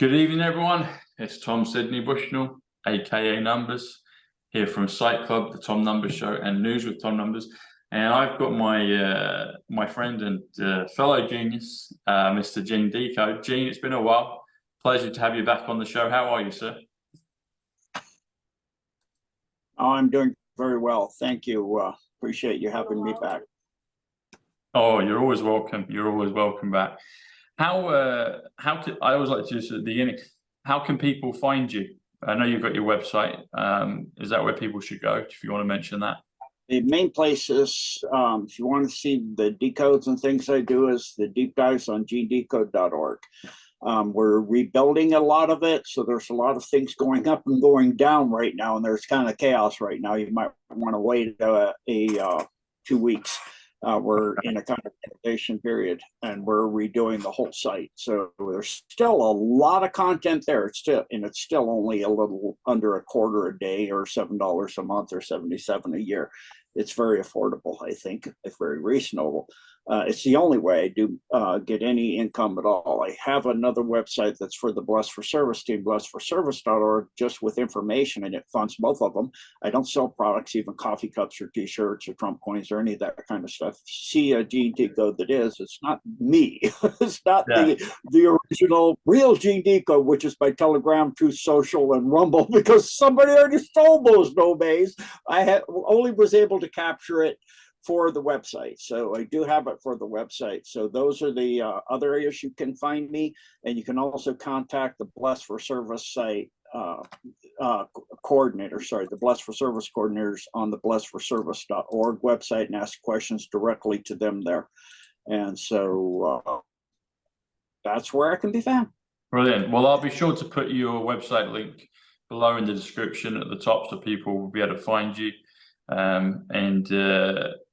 Good evening, everyone. It's Tom Sydney Bushnell, aka Numbers, here from Psych.Club, the Tom Numbers Show, and News with Tom Numbers. And I've got my my friend and fellow genius, Mr. Gene Decode. Gene, it's been a while. Pleasure to have you back on the show. How are you, sir? Oh, I'm doing very well. Thank you. Appreciate you having me back. Oh, you're always welcome. You're always welcome back. I always like to just at the beginning, how can people find you? I know you've got your website. Is that where people should go, if you want to mention that? The main place is, if you want to see the decodes and things I do, is the deep dives on gendecode.org. We're rebuilding a lot of it, so there's a lot of things going up and going down right now, and there's kind of chaos right now. You might want to wait 2 weeks. We're in a kind of innovation period, and we're redoing the whole site. So there's still a lot of content there. It's still only a little under a quarter a day, or $7 a month, or $77 a year. It's very affordable, I think. It's very reasonable. It's the only way I do get any income at all. I have another website that's for the Blessed for Service team, blessedforservice.org, just with information, and it funds both of them. I don't sell products, even coffee cups or T-shirts or Trump coins or any of that kind of stuff. See a Gene Decode that is, it's not me. It's not the original real Gene Decode, which is by Telegram, Truth Social, and Rumble, because somebody already stole those domains. I only was able to capture it for the website, so I do have it for the website. So those are the other areas you can find me, and you can also contact the Blessed for Service site coordinator. Sorry, the Blessed for Service coordinators on the blessedforservice.org website, and ask questions directly to them there. And so that's where I can be found. Brilliant. Well, I'll be sure to put your website link below in the description at the top, so people will be able to find you.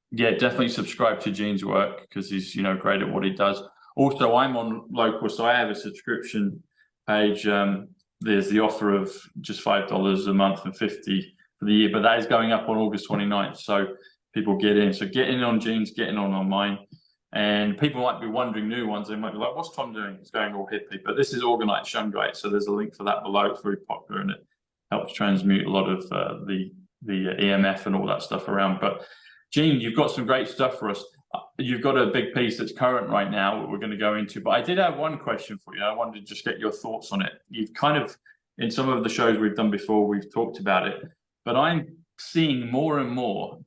Yeah, definitely subscribe to Gene's work, because he's great at what he does. Also, I'm on local, so I have a subscription page. There's the offer of just $5 a month and $50 for the year, but that is going up on August 29th. So people get in. So get in on Gene's, get in on mine. And people might be wondering, new ones, they might be like, what's Tom doing? It's going all hippie. But this is Orgonite Shungite, so there's a link for that below. It's very popular, and it helps transmute a lot of the EMF and all that stuff around. But Gene, you've got some great stuff for us. You've got a big piece that's current right now that we're going to go into, but I did have one question for you. I wanted to just get your thoughts on it. You've kind of, in some of the shows we've done before, we've talked about it, but I'm seeing more and more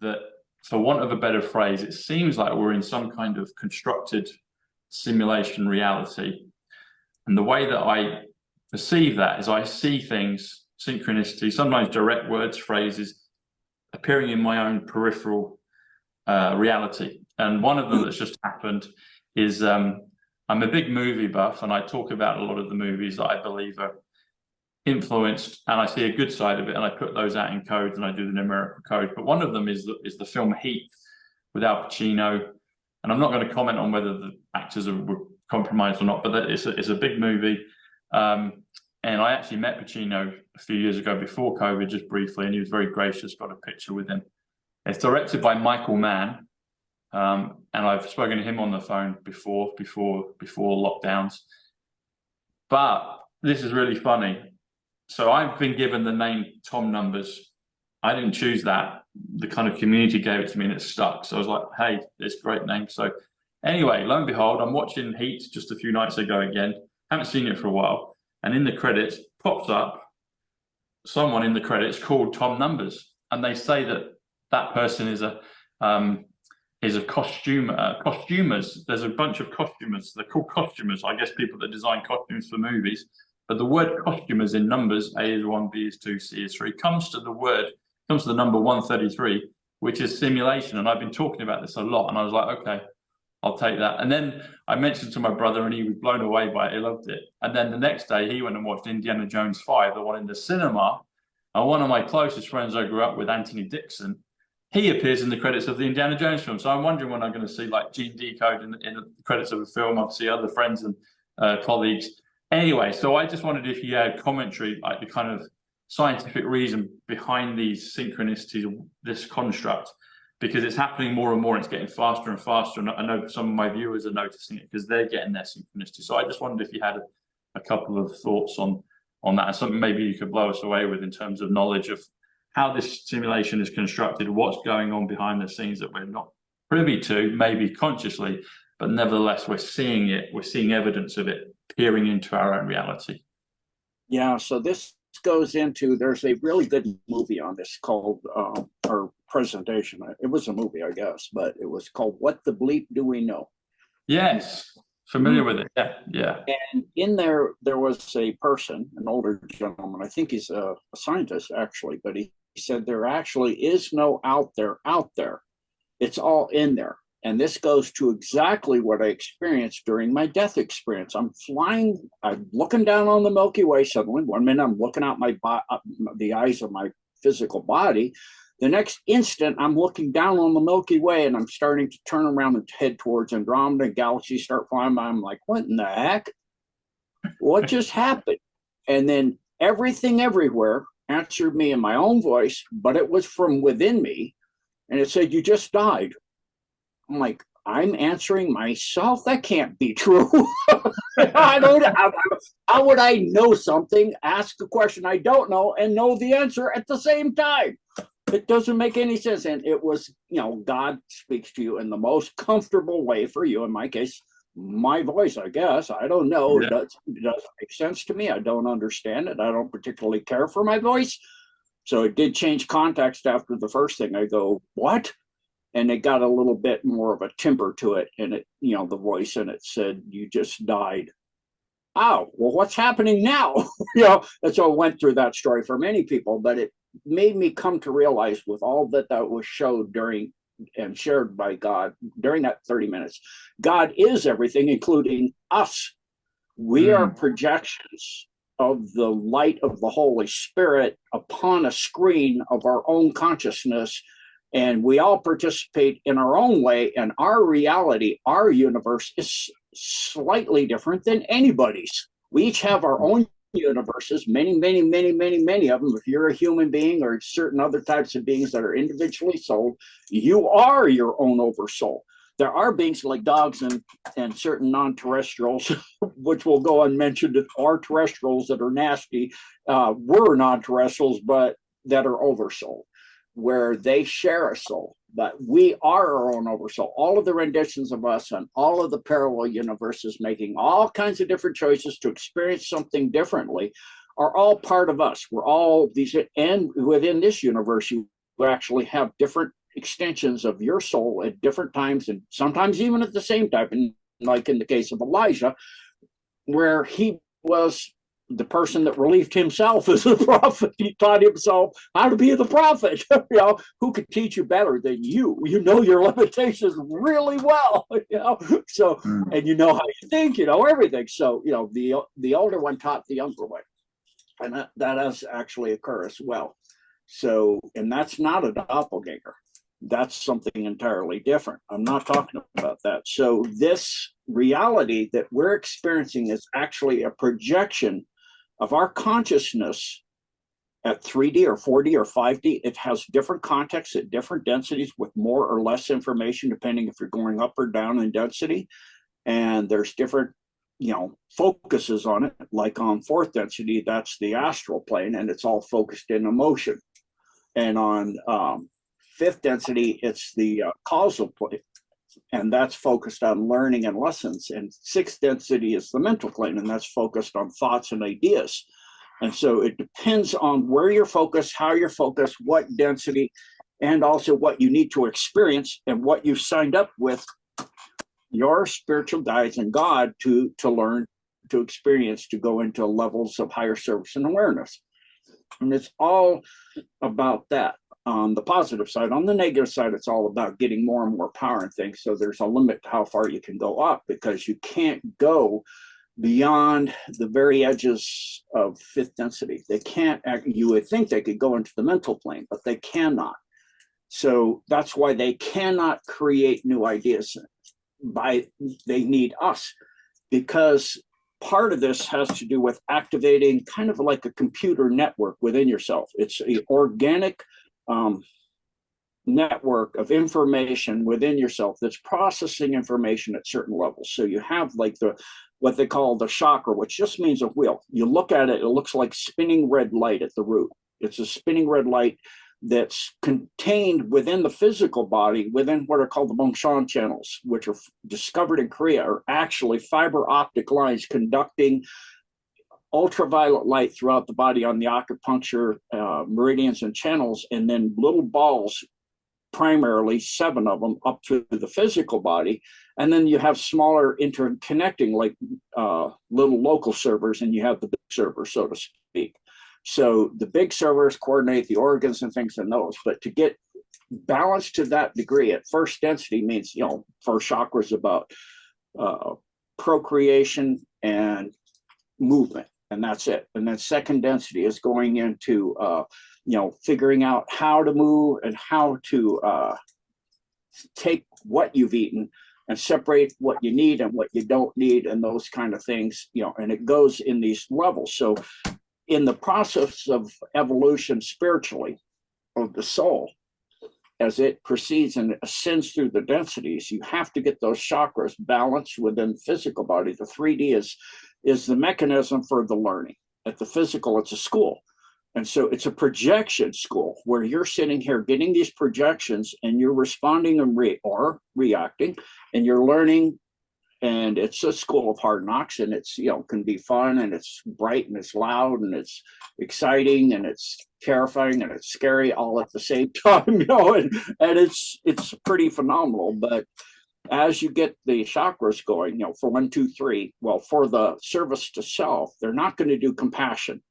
that, for want of a better phrase, it seems like we're in some kind of constructed simulation reality. And the way that I perceive that is I see things, synchronicity, sometimes direct words, phrases, appearing in my own peripheral reality. And one of them that's just happened is I'm a big movie buff, and I talk about a lot of the movies that I believe are influenced, and I see a good side of it, and I put those out in codes, and I do the numerical code. But one of them is the film Heat with Al Pacino, and I'm not going to comment on whether the actors were compromised or not, but it's a big movie. And I actually met Pacino a few years ago before COVID, just briefly, and he was very gracious, got a picture with him. It's directed by Michael Mann, and I've spoken to him on the phone before lockdowns. But this is really funny. So I've been given the name Tom Numbers. I didn't choose that. The kind of community gave it to me, and it stuck. So I was like, hey, it's a great name. So anyway, lo and behold, I'm watching Heat just a few nights ago again. Haven't seen it for a while. And in the credits pops up someone in the credits called Tom Numbers, and they say that that person is a costumer. Costumers. There's a bunch of costumers. They're called costumers. I guess people that design costumes for movies. But the word costumers in numbers, A is 1, B is 2, C is 3, comes to the number 133, which is simulation. And I've been talking about this a lot, and I was like, okay, I'll take that. And then I mentioned to my brother, and he was blown away by it. He loved it. And then the next day, he went and watched Indiana Jones 5, the one in the cinema. And one of my closest friends I grew up with, Anthony Dixon, he appears in the credits of the Indiana Jones film. So I'm wondering when I'm going to see like Gene Decode in the credits of a film. I'll see other friends and colleagues. Anyway, so I just wondered if you had commentary, like the kind of scientific reason behind these synchronicities, this construct. Because it's happening more and more, it's getting faster and faster, and I know some of my viewers are noticing it because they're getting their synchronicity. So I just wondered if you had a couple of thoughts on that, and something maybe you could blow us away with in terms of knowledge of how this simulation is constructed, what's going on behind the scenes that we're not privy to, maybe consciously, but nevertheless we're seeing it, we're seeing evidence of it peering into our own reality. Yeah, so this goes into, there's a really good movie on this called, or presentation. It was a movie, I guess, but it was called What the Bleep Do We Know? Yes, familiar with it. Yeah. And in there was a person, an older gentleman, I think he's a scientist actually, but he said there actually is no out there. It's all in there. And this goes to exactly what I experienced during my death experience. I'm flying, I'm looking down on the Milky Way suddenly. One minute I'm looking out the eyes of my physical body. The next instant I'm looking down on the Milky Way and I'm starting to turn around and head towards Andromeda, and galaxies start flying by. I'm like, what in the heck? What just happened? And then everything everywhere answered me in my own voice, but it was from within me. And it said, you just died. I'm like, I'm answering myself? That can't be true. How would I know something, ask a question I don't know, and know the answer at the same time? It doesn't make any sense. And it was, God speaks to you in the most comfortable way for you. In my case, my voice, I guess. I don't know. Yeah. It doesn't make sense to me. I don't understand it. I don't particularly care for my voice. So it did change context after the first thing. I go, what? And it got a little bit more of a timbre to it. And it, the voice, and it said, you just died. Oh, well, what's happening now? And so I went through that story for many people, but it made me come to realize with all that was showed during and shared by God during that 30 minutes, God is everything, including us. We are projections of the light of the Holy Spirit upon a screen of our own consciousness. And we all participate in our own way, and our reality, our universe is slightly different than anybody's. We each have our own universes, many of them. If you're a human being or certain other types of beings that are individually souled, you are your own oversoul. There are beings like dogs and certain non-terrestrials, which will go unmentioned, are terrestrials that are nasty, were non-terrestrials, but that are oversoul, where they share a soul, but we are our own oversoul. All of the renditions of us and all of the parallel universes making all kinds of different choices to experience something differently are all part of us. We're all these, and within this universe, you actually have different extensions of your soul at different times, and sometimes even at the same time. And like in the case of Elijah, where he was the person that relieved himself as a prophet. He taught himself how to be the prophet. Who could teach you better than you? You know your limitations really well. So, and how you think. Everything. So, the older one taught the younger one, and that does actually occur as well. So, and that's not a doppelganger. That's something entirely different. I'm not talking about that. So, this reality that we're experiencing is actually a projection of our consciousness at 3D or 4D or 5D. It has different contexts at different densities with more or less information, depending if you're going up or down in density. And there's different, focuses on it. Like on 4th density, that's the astral plane, and it's all focused in emotion. And on 5th density, it's the causal plane, and that's focused on learning and lessons. And 6th density is the mental plane, and that's focused on thoughts and ideas. And so it depends on where you're focused, how you're focused, what density, and also what you need to experience and what you've signed up with your spiritual guides and God to learn, to experience, to go into levels of higher service and awareness. And it's all about that. On the positive side. On the negative side, it's all about getting more and more power and things. So there's a limit to how far you can go up, because you can't go beyond the very edges of 5th density. They can't, you would think they could go into the mental plane, but they cannot. So that's why they cannot create new ideas. They need us, because part of this has to do with activating kind of like a computer network within yourself. It's an organic network of information within yourself that's processing information at certain levels. So you have like what they call the chakra, which just means a wheel. You look at it, it looks like spinning red light at the root. It's a spinning red light that's contained within the physical body, within what are called the Bongshan channels, which are discovered in Korea, are actually fiber optic lines conducting ultraviolet light throughout the body on the acupuncture meridians and channels, and then little balls, primarily 7 of them, up through the physical body. And then you have smaller interconnecting, like little local servers, and you have the big server, so to speak. So the big servers coordinate the organs and things in those. But to get balanced to that degree at first density means, first chakra is about procreation and movement, and that's it. And then second density is going into figuring out how to move and how to take what you've eaten and separate what you need and what you don't need, and those kind of things, and it goes in these levels. So in the process of evolution spiritually of the soul, as it proceeds and ascends through the densities, you have to get those chakras balanced within the physical body. The 3D is the mechanism for the learning. At the physical, it's a school. And so it's a projection school where you're sitting here getting these projections and you're responding and reacting, and you're learning. And it's a school of hard knocks, and it's, can be fun, and it's bright, and it's loud, and it's exciting, and it's terrifying, and it's scary all at the same time, and it's pretty phenomenal. But as you get the chakras going, for 1, 2, 3, well, for the service to self, they're not going to do compassion,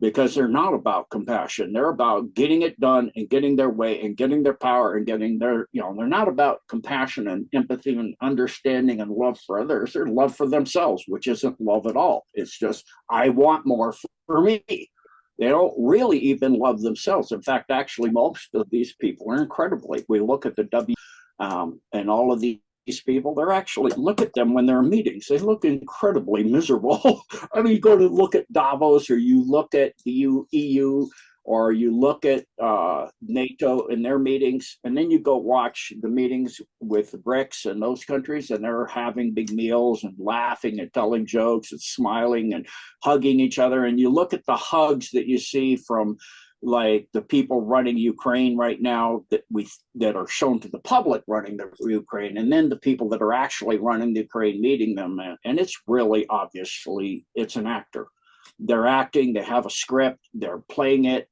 because they're not about compassion. They're about getting it done and getting their way and getting their power and getting their, they're not about compassion and empathy and understanding and love for others. They're love for themselves, which isn't love at all. It's just, I want more for me. They don't really even love themselves. In fact, actually, most of these people are incredibly, we look at the and all of these people, they're actually, look at them when they're in meetings, they look incredibly miserable. I mean, you go to look at Davos, or you look at the EU, or you look at NATO in their meetings, and then you go watch the meetings with the BRICS and those countries, and they're having big meals and laughing and telling jokes and smiling and hugging each other. And you look at the hugs that you see from like the people running Ukraine right now that are shown to the public running the Ukraine, and then the people that are actually running the Ukraine meeting them. And it's really obviously, it's an actor. They're acting, they have a script, they're playing it.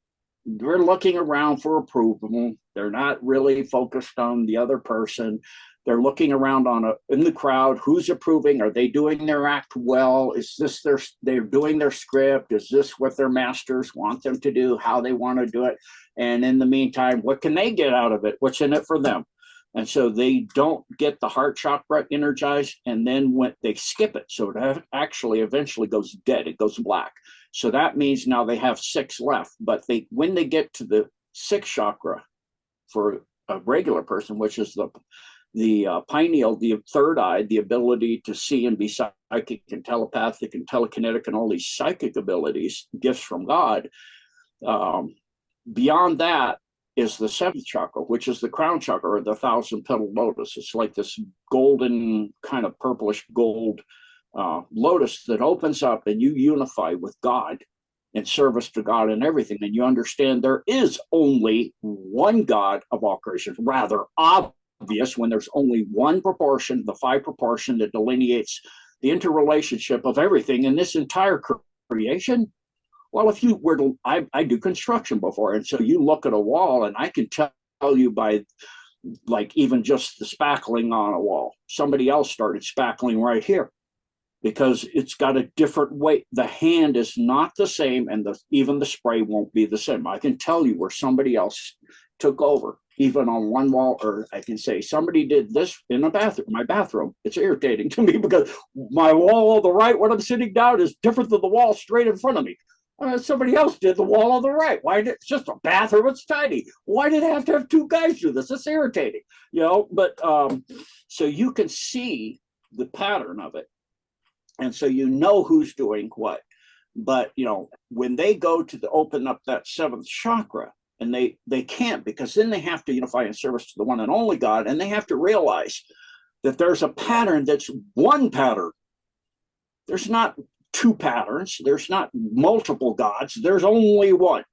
They're looking around for approval. They're not really focused on the other person. They're looking around in the crowd. Who's approving? Are they doing their act well? Is this they're doing their script? Is this what their masters want them to do? How they want to do it? And in the meantime, what can they get out of it? What's in it for them? And so they don't get the heart chakra energized, and then when they skip it, so it actually eventually goes dead. It goes black. So that means now they have 6 left. But when they get to the 6th chakra for a regular person, which is the pineal, the third eye, the ability to see and be psychic and telepathic and telekinetic and all these psychic abilities, gifts from God. Beyond that is the 7th chakra, which is the crown chakra, or the 1,000-petal lotus. It's like this golden, kind of purplish gold lotus that opens up, and you unify with God in service to God and everything. And you understand there is only one God of all creation, rather obvious when there's only one proportion, the 5 proportion that delineates the interrelationship of everything in this entire creation. Well, if you were to, I do construction before, and so you look at a wall, and I can tell you by like even just the spackling on a wall, somebody else started spackling right here, because it's got a different weight. The hand is not the same, and even the spray won't be the same. I can tell you where somebody else took over, even on one wall, or I can say somebody did this in my bathroom. It's irritating to me because my wall on the right, when I'm sitting down, is different than the wall straight in front of me. Somebody else did the wall on the right. It's just a bathroom, it's tiny. Why did it have to have 2 guys do this? It's irritating, but so you can see the pattern of it. And so you know who's doing what. But when they go to open up that 7th chakra, And they can't, because then they have to unify in service to the one and only God, and they have to realize that there's a pattern that's one pattern. There's not two patterns. There's not multiple gods. There's only one.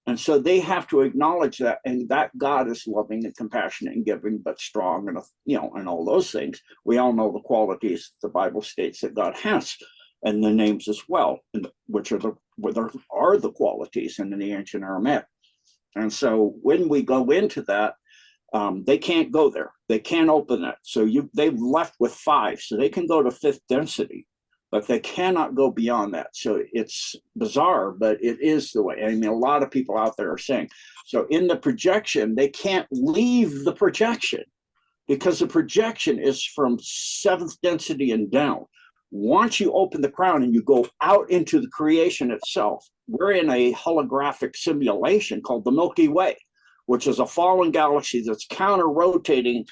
And so they have to acknowledge that, and that God is loving and compassionate and giving, but strong, and and all those things. We all know the qualities the Bible states that God has, and the names as well, which are the qualities in the ancient Aramaic. And so when we go into that, they can't go there. They can't open it. So they've left with 5, so they can go to 5th density, but they cannot go beyond that. So it's bizarre, but it is the way. I mean, a lot of people out there are saying, so in the projection, they can't leave the projection, because the projection is from 7th density and down. Once you open the crown and you go out into the creation itself, we're in a holographic simulation called the Milky Way, which is a fallen galaxy that's counter-rotating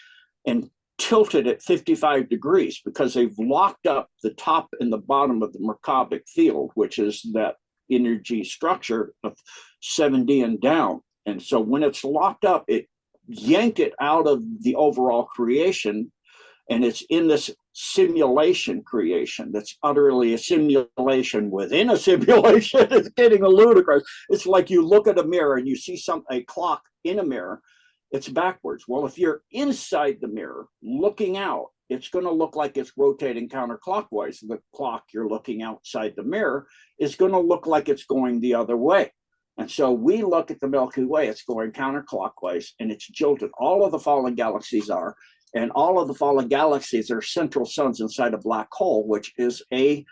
and tilted at 55 degrees, because they've locked up the top and the bottom of the Merkabah field, which is that energy structure of 7D and down. And so when it's locked up, it yanked it out of the overall creation, and it's in this simulation creation that's utterly a simulation within a simulation. It's getting ludicrous. It's like you look at a mirror and you see a clock in a mirror. It's backwards. Well, if you're inside the mirror looking out, it's going to look like it's rotating counterclockwise. The clock you're looking outside the mirror is going to look like it's going the other way. And so we look at the Milky Way, it's going counterclockwise, and it's jilted. All of the fallen galaxies are, and all of the fallen galaxies are central suns inside a black hole, which is a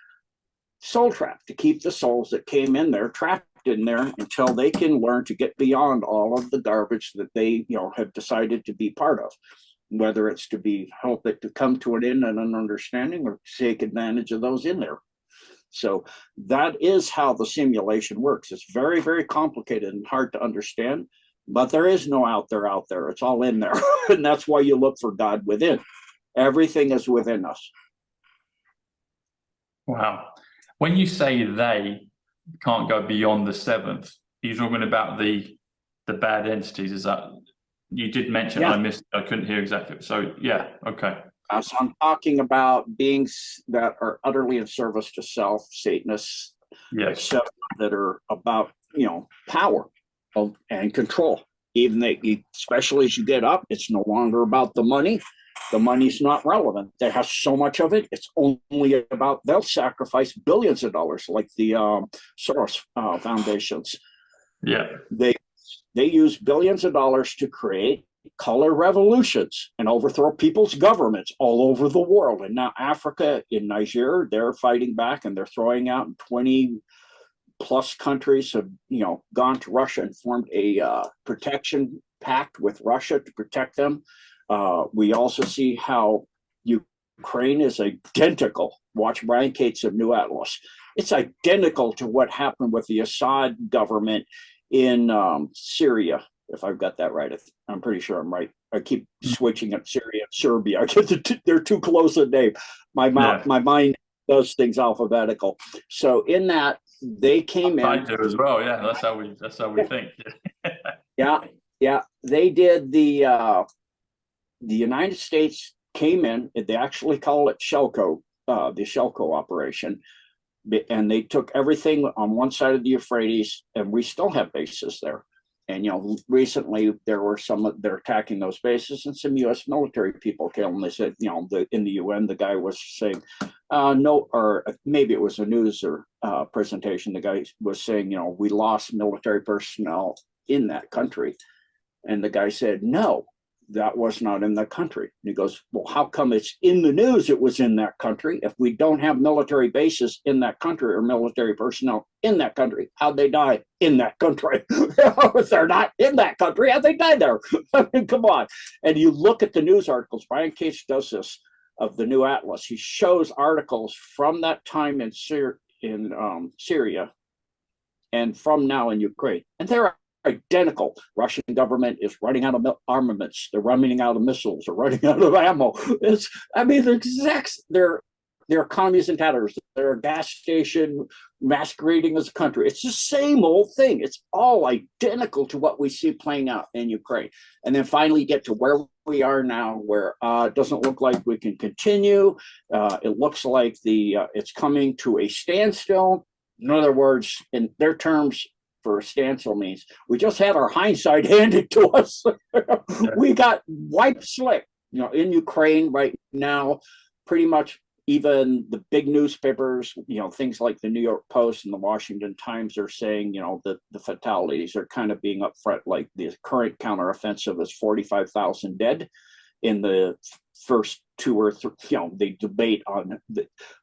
soul trap to keep the souls that came in there trapped in there until they can learn to get beyond all of the garbage that they have decided to be part of, whether it's to help it to come to an end and an understanding, or take advantage of those in there. So that is how the simulation works. It's very, very complicated and hard to understand, but there is no out there. It's all in there. And that's why you look for God within. Everything is within us. Wow. When you say they can't go beyond the 7th, you're talking about the bad entities. Is that, you did mention, yeah. I missed, I couldn't hear exactly. So yeah, okay. So I'm talking about beings that are utterly in service to self, Satanists, yes, that are about power and control. Especially as you get up, it's no longer about the money. The money's not relevant. They have so much of it. It's only about, they'll sacrifice billions of dollars, like the Soros foundations. Yeah, they use billions of dollars to create color revolutions and overthrow people's governments all over the world. And now Africa, in Niger, they're fighting back, and they're throwing out 20 plus countries have gone to Russia and formed a protection pact with Russia to protect them. We also see how Ukraine is identical. Watch Brian Cates of New Atlas. It's identical to what happened with the Assad government in Syria. If I've got that right, I'm pretty sure I'm right. I keep switching up Syria and Serbia. They're too close a name. My mind does things alphabetical. So in that, they came in. I do as well. Yeah, that's how we think. Yeah. They did the United States came in. They actually call it Shellco, the Shellco operation, and they took everything on one side of the Euphrates, and we still have bases there. And recently there were they're attacking those bases, and some U.S. military people came. And they said, in the UN, the guy was saying, no, or maybe it was a news or presentation. The guy was saying, we lost military personnel in that country, and the guy said, no, that was not in the country. And he goes, well, how come it's in the news it was in that country? If we don't have military bases in that country or military personnel in that country, how'd they die in that country? If they're not in that country, how'd they die there? I mean, come on. And you look at the news articles, Brian Cates does this, of the New Atlas. He shows articles from that time in Syria and from now in Ukraine. And they're identical. Russian government is running out of armaments. They're running out of missiles. They're running out of ammo. They're commies and tatters. They're a gas station masquerading as a country. It's the same old thing. It's all identical to what we see playing out in Ukraine. And then finally get to where we are now, where it doesn't look like we can continue. It looks like it's coming to a standstill. In other words, in their terms, for a standstill means we just had our hindsight handed to us. We got wiped slick, in Ukraine right now. Pretty much even the big newspapers, things like the New York Post and the Washington Times are saying, that the fatalities are kind of being upfront, like the current counteroffensive is 45,000 dead in the first 2 or 3, they debate on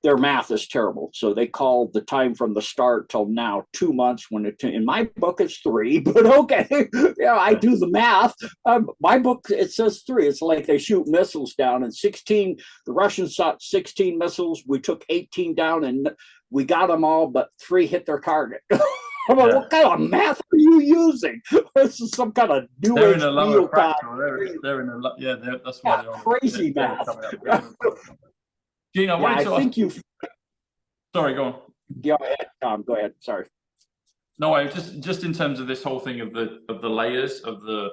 their math is terrible. So they call the time from the start till now 2 months, when in my book it's 3, but okay. I do the math. My book, it says 3. It's like they shoot missiles down, and the Russians shot 16 missiles. We took 18 down and we got them all, but 3 hit their target. I'm like, what kind of math are you using? This is some kind of new They're age in a lower fractal. They're in a that's why they're crazy math. Gene, I wanted to ask. Sorry, go on. Go ahead, Tom. Go ahead. Sorry. No, I just in terms of this whole thing of the layers of the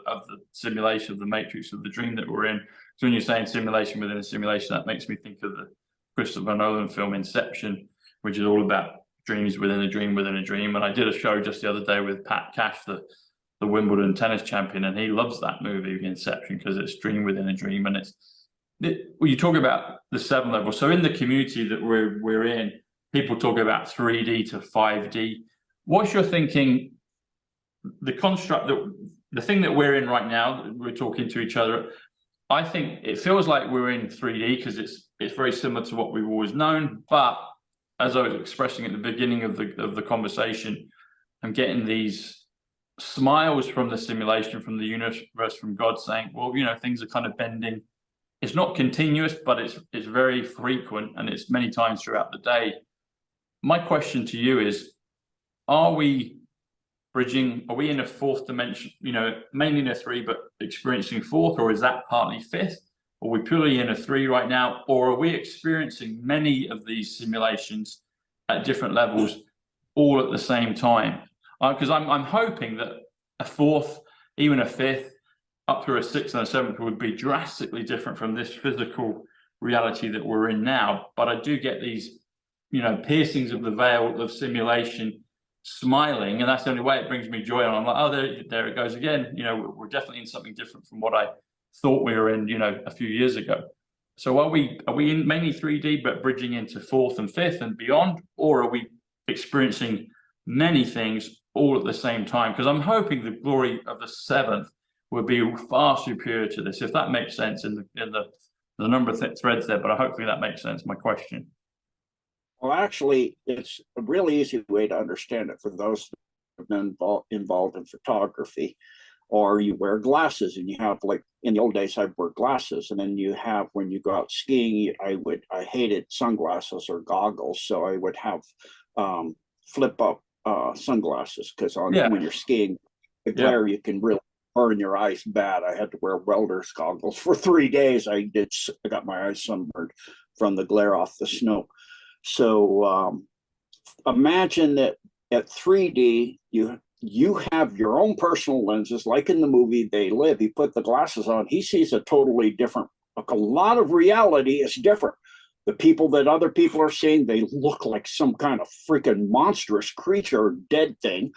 simulation, of the matrix, of the dream that we're in. So when you're saying simulation within a simulation, that makes me think of the Christopher Nolan film Inception, which is all about dreams within a dream within a dream. And I did a show just the other day with Pat Cash, the Wimbledon tennis champion, and he loves that movie Inception because it's dream within a dream. And when you talk about the 7 levels, so in the community that we're in, people talk about 3D to 5D. What's your thinking? The construct, the thing that we're in right now, we're talking to each other. I think it feels like we're in 3D because it's very similar to what we've always known. But as I was expressing at the beginning of the conversation, I'm getting these smiles from the simulation, from the universe, from God, saying, well, things are kind of bending. It's not continuous, but it's very frequent, and it's many times throughout the day. My question to you is, are we bridging? Are we in a 4th dimension, mainly in a 3, but experiencing 4th, or is that partly 5th? Are we purely in a 3 right now, or are we experiencing many of these simulations at different levels all at the same time? Because I'm hoping that a 4th, even a 5th, up through a 6th and a 7th would be drastically different from this physical reality that we're in now. But I do get these, piercings of the veil of simulation smiling, and that's the only way it brings me joy. And I'm like, oh, there it goes again. We're definitely in something different from what I thought we were in, a few years ago. So are we in mainly 3D, but bridging into 4th and 5th and beyond, or are we experiencing many things all at the same time? Because I'm hoping the glory of the 7th will be far superior to this, if that makes sense in the number of threads there. But hopefully that makes sense. My question. Well, actually, it's a really easy way to understand it for those who have been involved in photography. Or you wear glasses, and you have, like in the old days, I'd wear glasses, and then you have, when you go out skiing, I hated sunglasses or goggles, so I would have flip up sunglasses, because when you're skiing, the glare, you can really burn your eyes bad. I had to wear welder's goggles for 3 days. I got my eyes sunburned from the glare off the snow. So imagine that at 3D, you have your own personal lenses, like in the movie They Live. He put the glasses on, he sees a totally different, a lot of reality is different. The people that other people are seeing, they look like some kind of freaking monstrous creature, dead thing,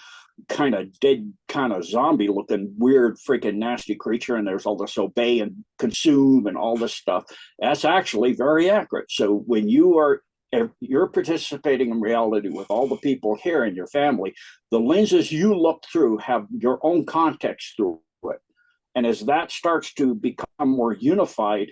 kind of dead, kind of zombie looking, weird, freaking nasty creature. And there's all this obey and consume and all this stuff. That's actually very accurate. So when you're participating in reality with all the people here in your family, the lenses you look through have your own context through it. And as that starts to become more unified,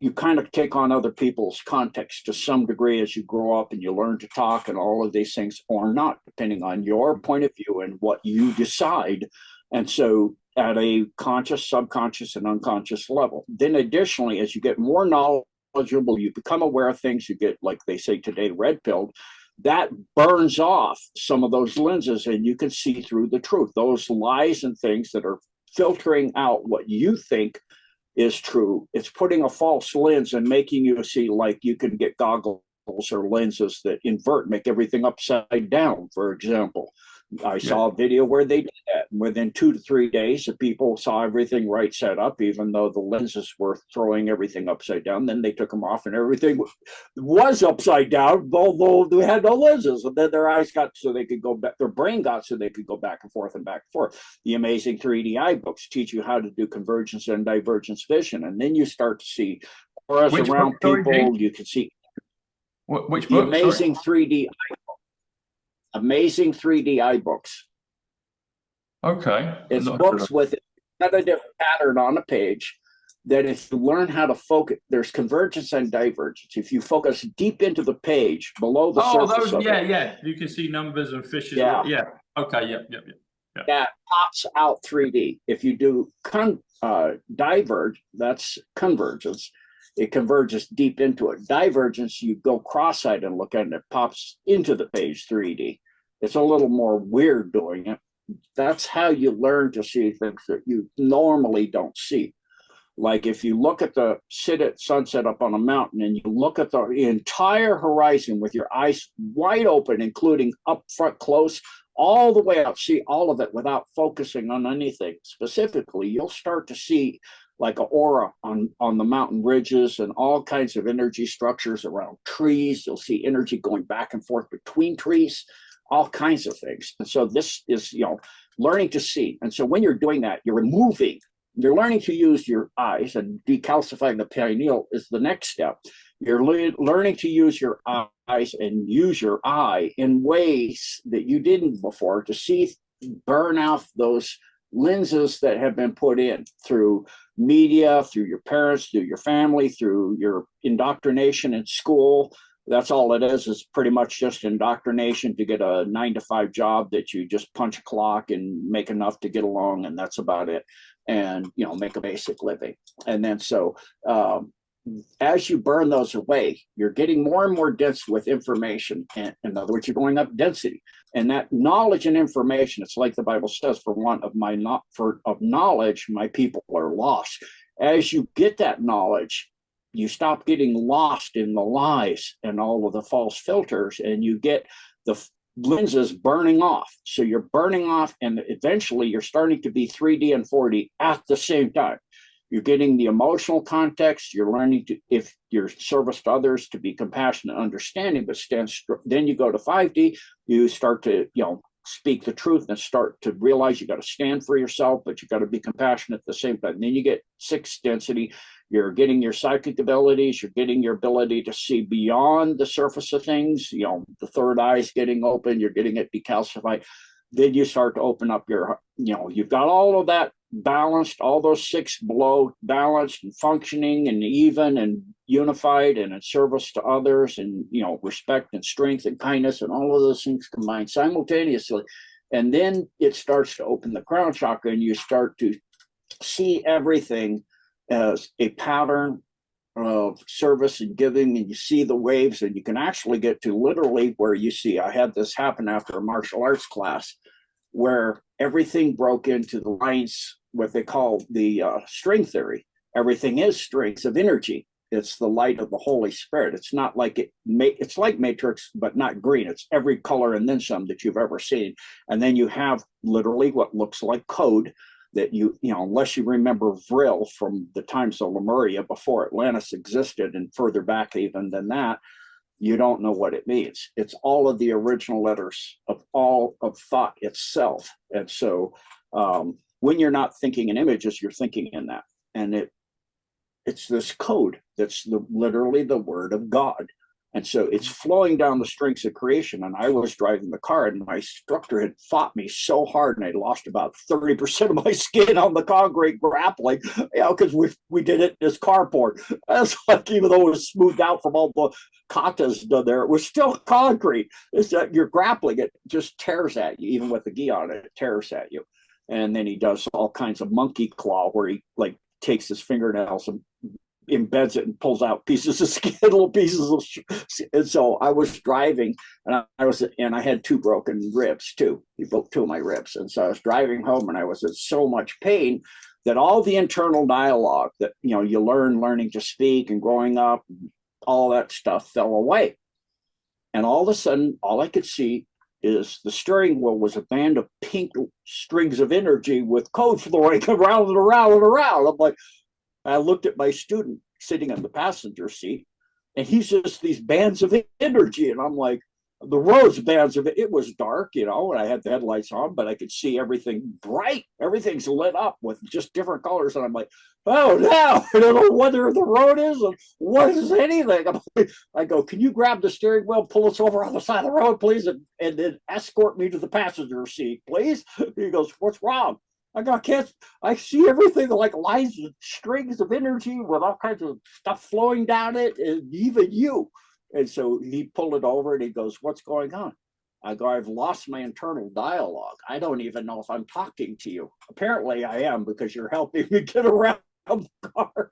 you kind of take on other people's context to some degree as you grow up and you learn to talk and all of these things, or not, depending on your point of view and what you decide. And so at a conscious, subconscious, and unconscious level. Then additionally, as you get more knowledgeable, you become aware of things, you get, like they say today, red pilled, that burns off some of those lenses and you can see through the truth. Those lies and things that are filtering out what you think is true, it's putting a false lens and making you see like you can get goggles or lenses that invert, make everything upside down, for example. I saw a video where they did that. Within 2 to 3 days, the people saw everything right set up, even though the lenses were throwing everything upside down. Then they took them off and everything was upside down, although they had no lenses. And then their eyes got so they could go back, their brain got so they could go back and forth and back and forth. The amazing 3D eye books teach you how to do convergence and divergence vision. And then you start to see auras around people. You can see which the book? amazing 3D eye book. Amazing 3D eye books. Okay. It's books with a different pattern on a page that if you learn how to focus, there's convergence and divergence. If you focus deep into the page below the surface of it, yeah. You can see numbers and fishes. Yeah. Yeah. Okay. Yeah. That pops out 3D. If you do diverge, that's convergence. It converges deep into it. Divergence, you go cross-eyed and look at it, and it pops into the page 3D. It's a little more weird doing it. That's how you learn to see things that you normally don't see. Like if you look at sit at sunset up on a mountain and you look at the entire horizon with your eyes wide open, including up front close, all the way out, see all of it without focusing on anything specifically, you'll start to see like an aura on the mountain ridges and all kinds of energy structures around trees. You'll see energy going back and forth between trees, all kinds of things. And so this is, learning to see. And so when you're doing that, you're learning to use your eyes, and decalcifying the pineal is the next step. You're learning to use your eyes and use your eye in ways that you didn't before to see, burn off those lenses that have been put in through media, through your parents, through your family, through your indoctrination in school. That's all it is pretty much just indoctrination to get a 9-to-5 job that you just punch a clock and make enough to get along, and that's about it. And make a basic living. And then so as you burn those away, you're getting more and more dense with information. And in other words, you're going up density. And that knowledge and information, it's like the Bible says, for want of knowledge, my people are lost. As you get that knowledge, you stop getting lost in the lies and all of the false filters, and you get the lenses burning off. So you're burning off, and eventually you're starting to be 3D and 4D at the same time. You're getting the emotional context. You're learning to, if your service to others, to be compassionate, understanding, but then you go to 5D. You start to, speak the truth and start to realize you got to stand for yourself, but you got to be compassionate at the same time. And then you get 6th density. You're getting your psychic abilities. You're getting your ability to see beyond the surface of things. The third eye is getting open. You're getting it decalcified. Then you start to open up your, you've got all of that balanced, all those 6 below balanced and functioning and even and unified and in service to others, and respect and strength and kindness and all of those things combined simultaneously. And then it starts to open the crown chakra, and you start to see everything as a pattern of service and giving, and you see the waves, and you can actually get to literally where you see, I had this happen after a martial arts class where everything broke into the lines, what they call the string theory. Everything is strings of energy. It's the light of the Holy Spirit. It's not like it's like Matrix, but not green. It's every color and then some that you've ever seen. And then you have literally what looks like code that unless you remember Vril from the times of Lemuria before Atlantis existed, and further back even than that, you don't know what it means. It's all of the original letters of all of thought itself. And so when you're not thinking in images, you're thinking in that. And it's this code that's literally the word of God. And so it's flowing down the strings of creation. And I was driving the car, and my instructor had fought me so hard, and I lost about 30% of my skin on the concrete grappling, because we did it in this carport. That's like, even though it was smoothed out from all the katas done there, it was still concrete. It's that you're grappling, it just tears at you, even with the gi on it, it tears at you. And then he does all kinds of monkey claw, where he takes his fingernails and embeds it and pulls out pieces of skin, little pieces of. And so I was driving, and I had 2 broken ribs too. He broke 2 of my ribs, and so I was driving home, and I was in so much pain that all the internal dialogue that you learning to speak and growing up, all that stuff fell away. And all of a sudden, all I could see is the steering wheel was a band of pink strings of energy with code flowing around and around and around. I'm like, I looked at my student sitting in the passenger seat, and he's just these bands of energy. And I'm like, the road's bands of it. It was dark, and I had the headlights on, but I could see everything bright. Everything's lit up with just different colors. And I'm like, oh no, I don't know whether the road is or what is anything. I go, can you grab the steering wheel, pull us over on the side of the road, please, and then escort me to the passenger seat, please? He goes, what's wrong? I go, I see everything like lines and strings of energy with all kinds of stuff flowing down it, and even you. And so he pulled it over and he goes, what's going on? I go, I've lost my internal dialogue. I don't even know if I'm talking to you. Apparently I am, because you're helping me get around the car.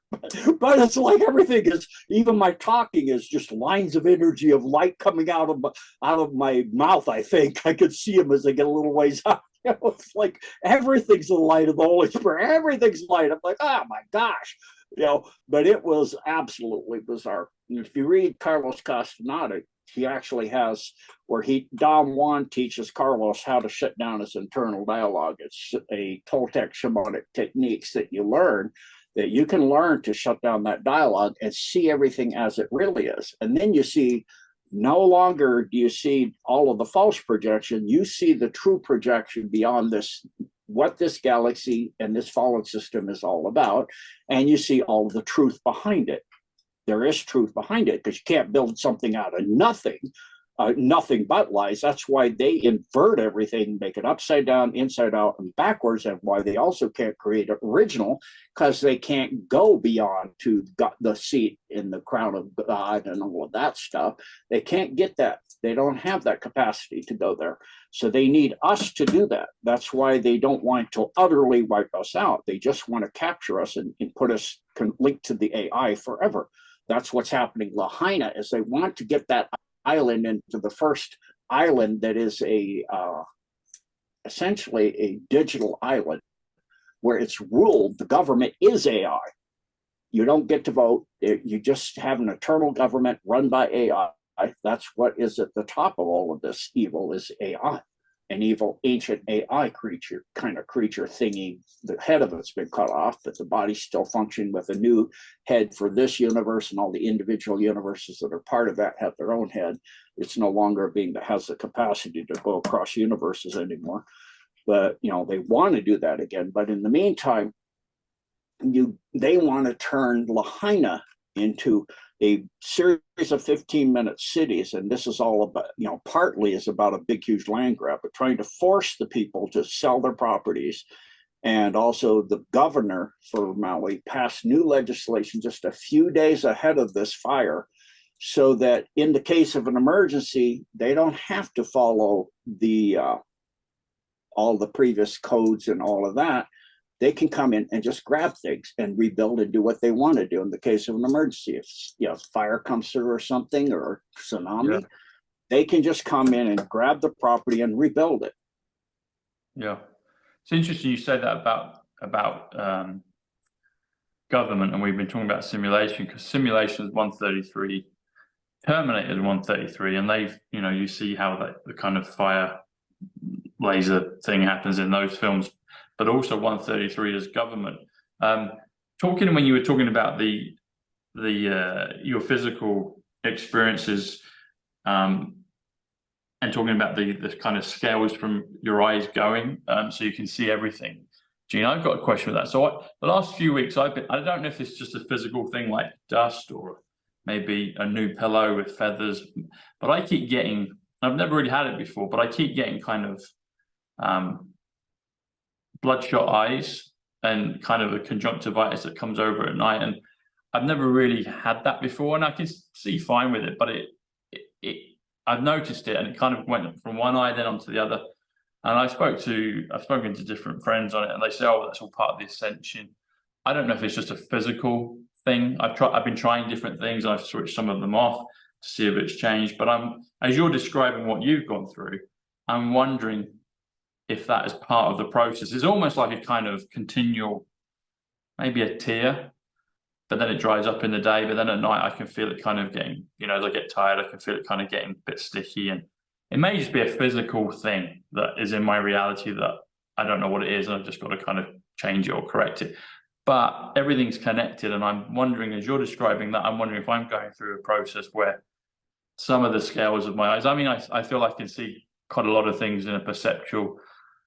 But it's like everything is, even my talking is just lines of energy of light coming out of my mouth. I think I could see them as they get a little ways out. It's like everything's the light of the Holy Spirit. Everything's light. I'm like, oh my gosh. But it was absolutely bizarre. And if you read Carlos Castaneda, he actually has where Dom Juan teaches Carlos how to shut down his internal dialogue. It's a Toltec shamanic techniques that you learn, that you can learn to shut down that dialogue and see everything as it really is. And then you see, no longer do you see all of the false projection, you see the true projection beyond this, what this galaxy and this fallen system is all about, and you see all of the truth behind it. There is truth behind it, because you can't build something out of nothing, nothing but lies. That's why they invert everything, make it upside down, inside out, and backwards, and why they also can't create an original, because they can't go beyond to the seat in the crown of God and all of that stuff. They can't get that. They don't have that capacity to go there. So they need us to do that. That's why they don't want to utterly wipe us out. They just want to capture us and put us linked to the AI forever. That's what's happening. Lahaina is they want to get that island into the first island that is essentially a digital island where it's ruled, the government is AI. You don't get to vote. You just have an eternal government run by AI. That's what is at the top of all of this evil, is AI. An evil ancient AI creature thingy. The head of it's been cut off, but the body's still functioning with a new head for this universe, and all the individual universes that are part of that have their own head. It's no longer a being that has the capacity to go across universes anymore. But they want to do that again. But in the meantime, they want to turn Lahaina into a series of 15-minute cities, and this is all about, partly is about a big, huge land grab, but trying to force the people to sell their properties. And also the governor for Maui passed new legislation just a few days ahead of this fire, so that in the case of an emergency, they don't have to follow the all the previous codes and all of that. They can come in and just grab things and rebuild and do what they want to do in the case of an emergency. If fire comes through or something, or tsunami, they can just come in and grab the property and rebuild it. Yeah, it's interesting you say that about government, and we've been talking about simulation, because simulation is 133, Terminator is 133, and they've, you see how the kind of fire laser thing happens in those films. But also 133 is government. Talking when you were talking about your physical experiences, and talking about the kind of scales from your eyes going, so you can see everything. Gene, I've got a question with that. So the last few weeks, I don't know if it's just a physical thing like dust, or maybe a new pillow with feathers, but I keep getting, I've never really had it before, but I keep getting kind of bloodshot eyes and kind of a conjunctivitis that comes over at night, and I've never really had that before, and I can see fine with it, but I've noticed it, and it kind of went from one eye then onto the other. And I've spoken to different friends on it, and they say, oh, that's all part of the ascension. I don't know if it's just a physical thing. I've been trying different things, and I've switched some of them off to see if it's changed. But as you're describing what you've gone through, I'm wondering if that is part of the process. It's almost like a kind of continual, maybe a tear but then it dries up in the day. But then at night, I can feel it kind of getting, as I get tired, I can feel it kind of getting a bit sticky. And it may just be a physical thing that is in my reality that I don't know what it is, and I've just got to kind of change it or correct it. But everything's connected, and I'm wondering, as you're describing that, I'm wondering if I'm going through a process where some of the scales of my eyes, I mean, I feel I can see quite a lot of things in a perceptual,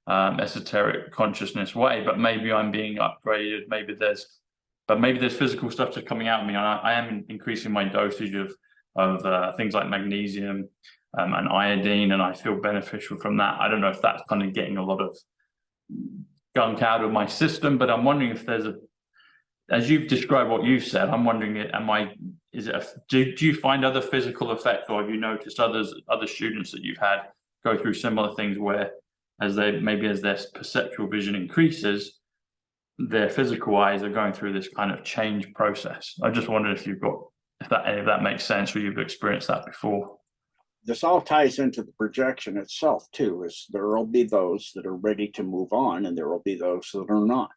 esoteric consciousness way, but maybe I'm being upgraded. Maybe there's physical stuff just coming out of me, and I am increasing my dosage of things like magnesium and iodine, and I feel beneficial from that. I don't know if that's kind of getting a lot of gunk out of my system, but I'm wondering if there's as you've described what you've said, I'm wondering, do you find other physical effects, or have you noticed other students that you've had go through similar things where as their perceptual vision increases, their physical eyes are going through this kind of change process? I just wondered if any of that makes sense, or you've experienced that before. This all ties into the projection itself too, is there will be those that are ready to move on, and there will be those that are not.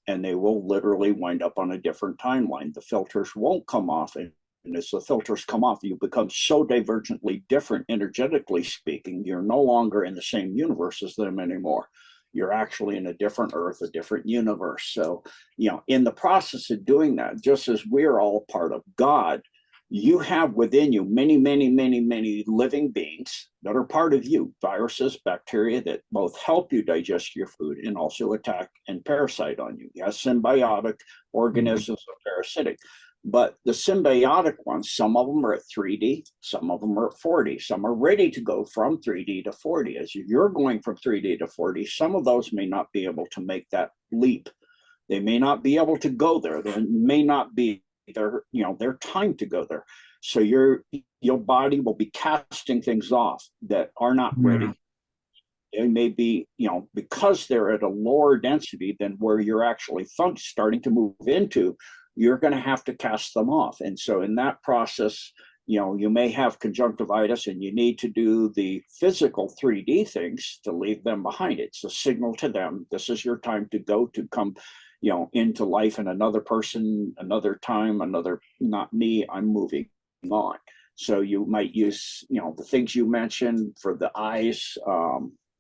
And they will literally wind up on a different timeline. The filters won't come off. And as the filters come off, you become so divergently different, energetically speaking, you're no longer in the same universe as them anymore. You're actually in a different earth, a different universe. So, in the process of doing that, just as we're all part of God, you have within you many, many, many, many living beings that are part of you, viruses, bacteria that both help you digest your food and also attack and parasite on you. Yes, symbiotic organisms are parasitic, but the symbiotic ones, some of them are at 3D, some of them are at 4D, some are ready to go from 3D to 4D. As you're going from 3D to 4D, some of those may not be able to make that leap. They may not be able to go there. There may not be their time to go there. So your body will be casting things off that are not ready. They may be, because they're at a lower density than where you're actually starting to move into, you're going to have to cast them off. And so in that process, you may have conjunctivitis, and you need to do the physical 3D things to leave them behind. It's a signal to them, this is your time to go, to come into life, and another person, another time, not me, I'm moving on. So you might use, the things you mentioned for the eyes.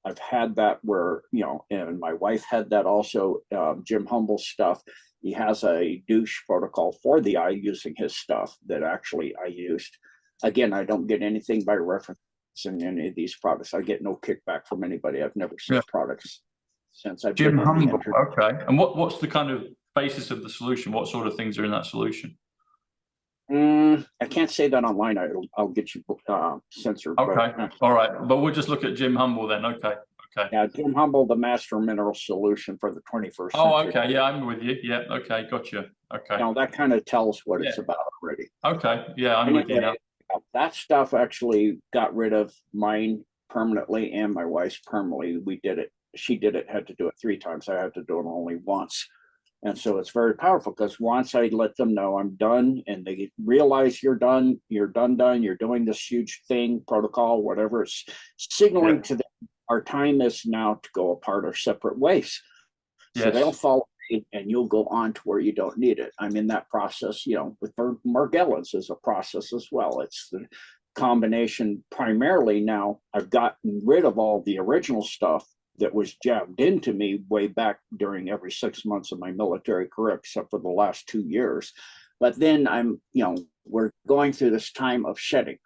I've had that where, and my wife had that also, Jim Humble's stuff. He has a douche protocol for the eye using his stuff that actually I used. Again, I don't get anything by referencing any of these products. I get no kickback from anybody. I've never seen products since I've Jim been Humble. Okay. And what's the kind of basis of the solution? What sort of things are in that solution? I can't say that online. I'll get you censored. Okay. All right. But we'll just look at Jim Humble then. Okay. Okay. Yeah, Jim Humble, the master mineral solution for the 21st century. Oh, okay. Yeah, I'm with you. Yeah. Okay. Gotcha. Okay. That kind of tells what it's about already. Okay. Yeah, I'm with you now. That stuff actually got rid of mine permanently and my wife's permanently. We did it. She did it, had to do it 3 times. I had to do it only once. And so it's very powerful, because once I let them know I'm done, and they realize you're done, you're doing this huge thing, protocol, whatever, it's signaling to them our time is now to go apart our separate ways. So they'll follow me, and you'll go on to where you don't need it. I'm in that process, with Morgellons is a process as well. It's the combination primarily. Now I've gotten rid of all the original stuff that was jabbed into me way back during every 6 months of my military career, except for the last 2 years. But then we're going through this time of shedding,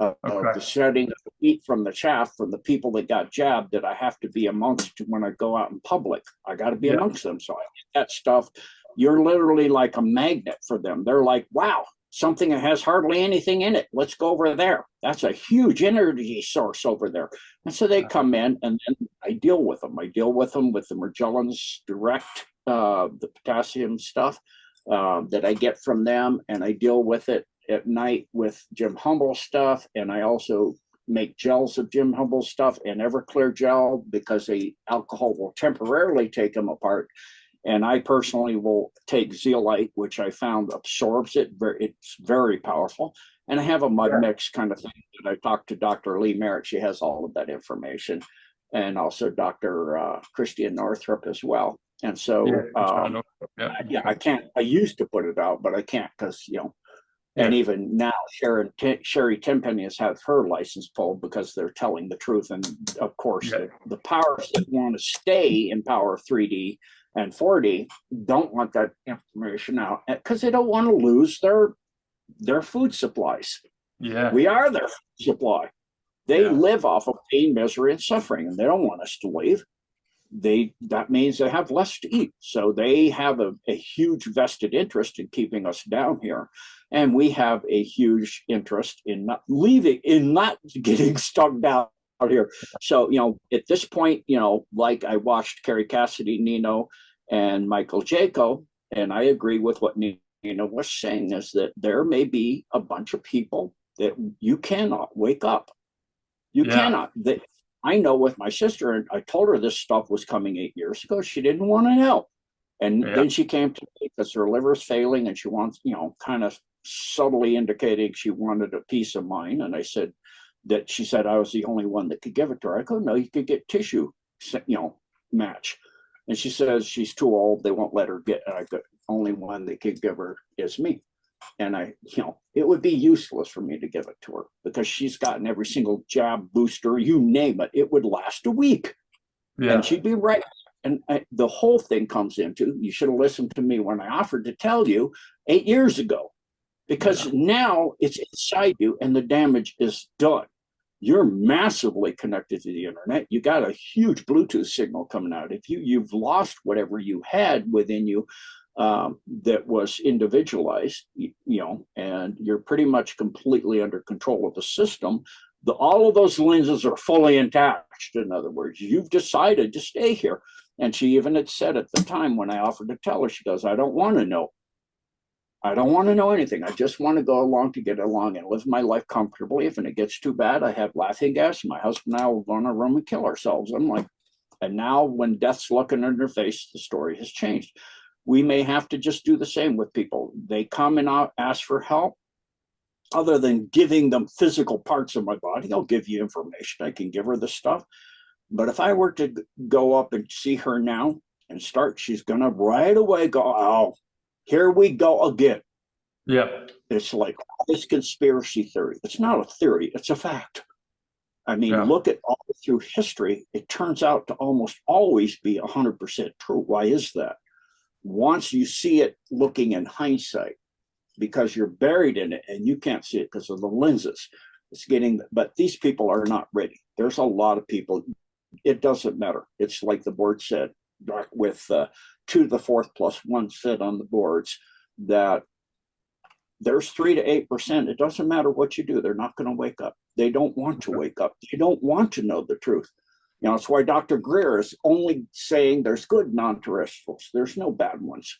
the shedding of the wheat from the chaff, from the people that got jabbed, that I have to be amongst when I go out in public. I got to be amongst them. So I get that stuff. You're literally like a magnet for them. They're like, wow, something that has hardly anything in it. Let's go over there. That's a huge energy source over there. And so they come in, and then I deal with them. I deal with them with the Morgellons direct, the potassium stuff that I get from them. And I deal with it at night with Jim Humble stuff. And I also make gels of Jim Humble stuff and Everclear gel, because the alcohol will temporarily take them apart. And I personally will take zeolite, which I found absorbs it. It's very powerful. And I have a mud mix kind of thing that I talked to Dr. Lee Merritt. She has all of that information. And also Dr. Christian Northrup as well. And so, yeah, yeah, I can't. I used to put it out, but I can't because and even now, Sherry Tenpenny has had her license pulled because they're telling the truth. And of course, the powers that want to stay in power 3D and 4D don't want that information out because they don't want to lose their food supplies. Yeah, we are their food supply. They live off of pain, misery, and suffering, and they don't want us to leave. That means they have less to eat. So they have a huge vested interest in keeping us down here. And we have a huge interest in not leaving, in not getting stuck down out here. So, at this point, like I watched Carrie Cassidy, Nino, and Michael Jaco, and I agree with what Nino was saying, is that there may be a bunch of people that you cannot wake up. You cannot. I know with my sister, and I told her this stuff was coming 8 years ago. She didn't want to know. And then she came to me because her liver's failing and she wants, kind of subtly indicating she wanted a piece of mine. And I said that she said I was the only one that could give it to her. I go, no, you could get tissue, match. And she says she's too old. They won't let her get it. I go, only one that could give her is me. And it would be useless for me to give it to her because she's gotten every single jab, booster, you name it. It would last a week. And she'd be right. And the whole thing comes into, you should have listened to me when I offered to tell you 8 years ago, because now it's inside you and the damage is done. You're massively connected to the internet. You got a huge Bluetooth signal coming out. If you've lost whatever you had within you, that was individualized, and you're pretty much completely under control of the system. All of those lenses are fully attached. In other words, you've decided to stay here. And she even had said at the time when I offered to tell her, she goes, I don't want to know. I don't want to know anything. I just want to go along to get along and live my life comfortably. If it gets too bad, I have laughing gas. My husband and I will go on a run and kill ourselves. I'm like, and now when death's looking in their face, the story has changed. We may have to just do the same with people. They come and ask for help. Other than giving them physical parts of my body, I'll give you information. I can give her the stuff. But if I were to go up and see her now and start, she's going to right away go, oh, here we go again. Yeah. It's like this conspiracy theory. It's not a theory. It's a fact. I mean, look at all through history. It turns out to almost always be 100% true. Why is that? Once you see it looking in hindsight, because you're buried in it and you can't see it because of the lenses, but these people are not ready. There's a lot of people. It doesn't matter. It's like the board said, with 2 to the 4th plus 1 said on the boards, that there's 3 to 8%. It doesn't matter what you do. They're not going to wake up. They don't want to wake up. They don't want to know the truth. That's why Dr. Greer is only saying there's good non-terrestrials. There's no bad ones.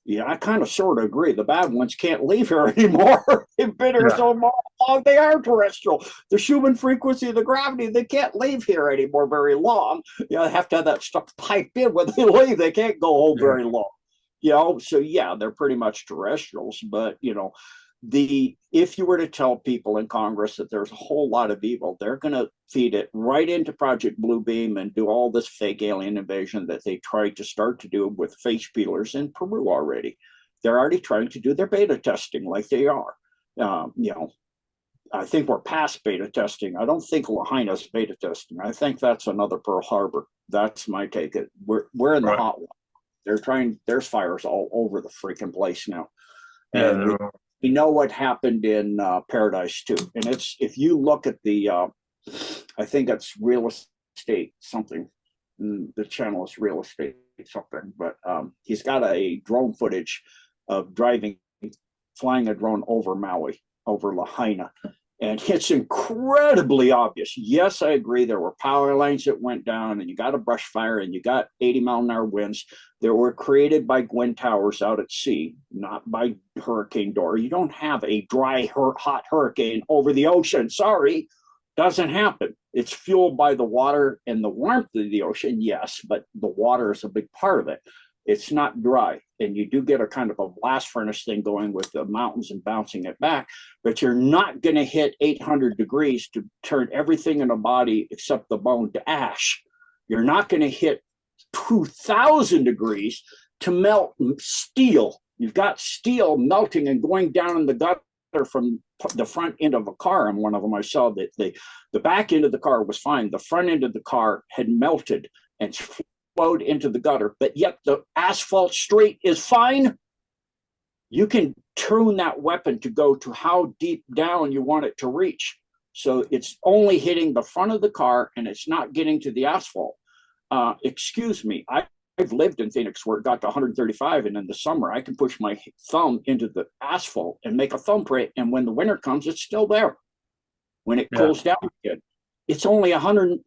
Yeah, I kind of sort of agree. The bad ones can't leave here anymore. They've been here so long. They are terrestrial. The Schumann frequency, the gravity, they can't leave here anymore very long. They have to have that stuff piped in when they leave. They can't go home very long. So yeah, they're pretty much terrestrials. But if you were to tell people in Congress that there's a whole lot of evil, they're going to feed it right into Project Bluebeam and do all this fake alien invasion that they tried to start to do with face peelers in Peru already. They're already trying to do their beta testing like they are. I think we're past beta testing. I don't think Lahaina's beta testing. I think that's another Pearl Harbor. That's my take. We're in the hot one. They're trying. There's fires all over the freaking place now. And we know what happened in Paradise too. And if you look at the, I think it's Real Estate something. The channel is Real Estate something. But he's got a drone footage of flying a drone over Maui, over Lahaina. And it's incredibly obvious. Yes, I agree. There were power lines that went down, and you got a brush fire, and you got 80-mile-an-hour winds that were created by wind towers out at sea, not by Hurricane Dora. You don't have a dry, hot hurricane over the ocean. Sorry, doesn't happen. It's fueled by the water and the warmth of the ocean, yes, but the water is a big part of it. It's not dry, and you do get a kind of a blast furnace thing going with the mountains and bouncing it back, but you're not going to hit 800 degrees to turn everything in a body except the bone to ash. You're not going to hit 2,000 degrees to melt steel. You've got steel melting and going down in the gutter from the front end of a car. And one of them I saw that the back end of the car was fine. The front end of the car had melted and flowed into the gutter, but yet the asphalt street is fine. You can tune that weapon to go to how deep down you want it to reach. So it's only hitting the front of the car and it's not getting to the asphalt. Excuse me, I've lived in Phoenix where it got to 135, and in the summer I can push my thumb into the asphalt and make a thumbprint, and when the winter comes, it's still there. When it cools down again, it's only 100,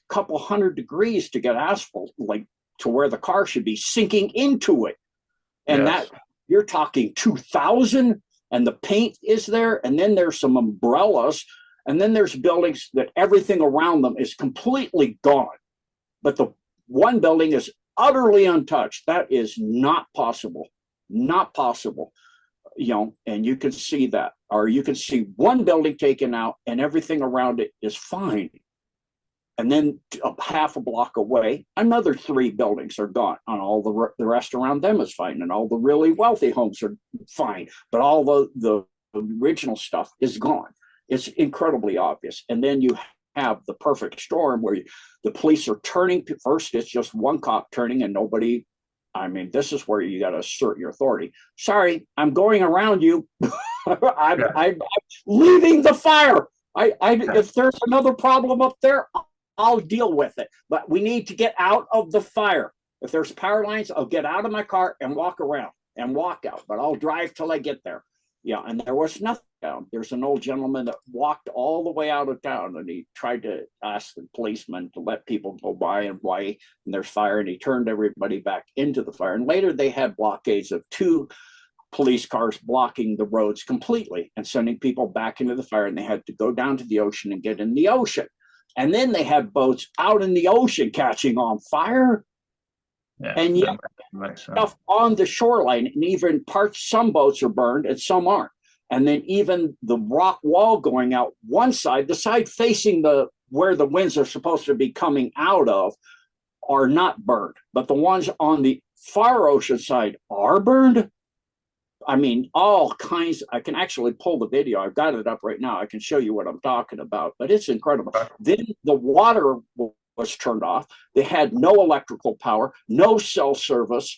couple hundred degrees to get asphalt, like to where the car should be sinking into it. And that you're talking 2,000, and the paint is there, and then there's some umbrellas, and then there's buildings that everything around them is completely gone. But the one building is utterly untouched. That is not possible. Not possible. And you can see that. Or you can see one building taken out and everything around it is fine. And then half a block away, another 3 buildings are gone, and all the rest around them is fine, and all the really wealthy homes are fine, but all the original stuff is gone. It's incredibly obvious. And then you have the perfect storm where the police are turning. First, it's just one cop turning and nobody. I mean, this is where you got to assert your authority. Sorry, I'm going around you. I'm leaving the fire. If there's another problem up there, I'll deal with it. But we need to get out of the fire. If there's power lines, I'll get out of my car and walk around and walk out. But I'll drive till I get there. Yeah, and there was nothing down. There's an old gentleman that walked all the way out of town, and he tried to ask the policeman to let people go by and why, and there's fire, and he turned everybody back into the fire. And later they had blockades of 2 police cars blocking the roads completely and sending people back into the fire, and they had to go down to the ocean and get in the ocean. And then they had boats out in the ocean catching on fire. And yet stuff on the shoreline, and even some boats are burned and some aren't. And then even the rock wall going out one side, the side facing where the winds are supposed to be coming out of, are not burned. But the ones on the far ocean side are burned. I mean, all kinds. I can actually pull the video. I've got it up right now. I can show you what I'm talking about, but it's incredible. Then the water was turned off. They had no electrical power, no cell service.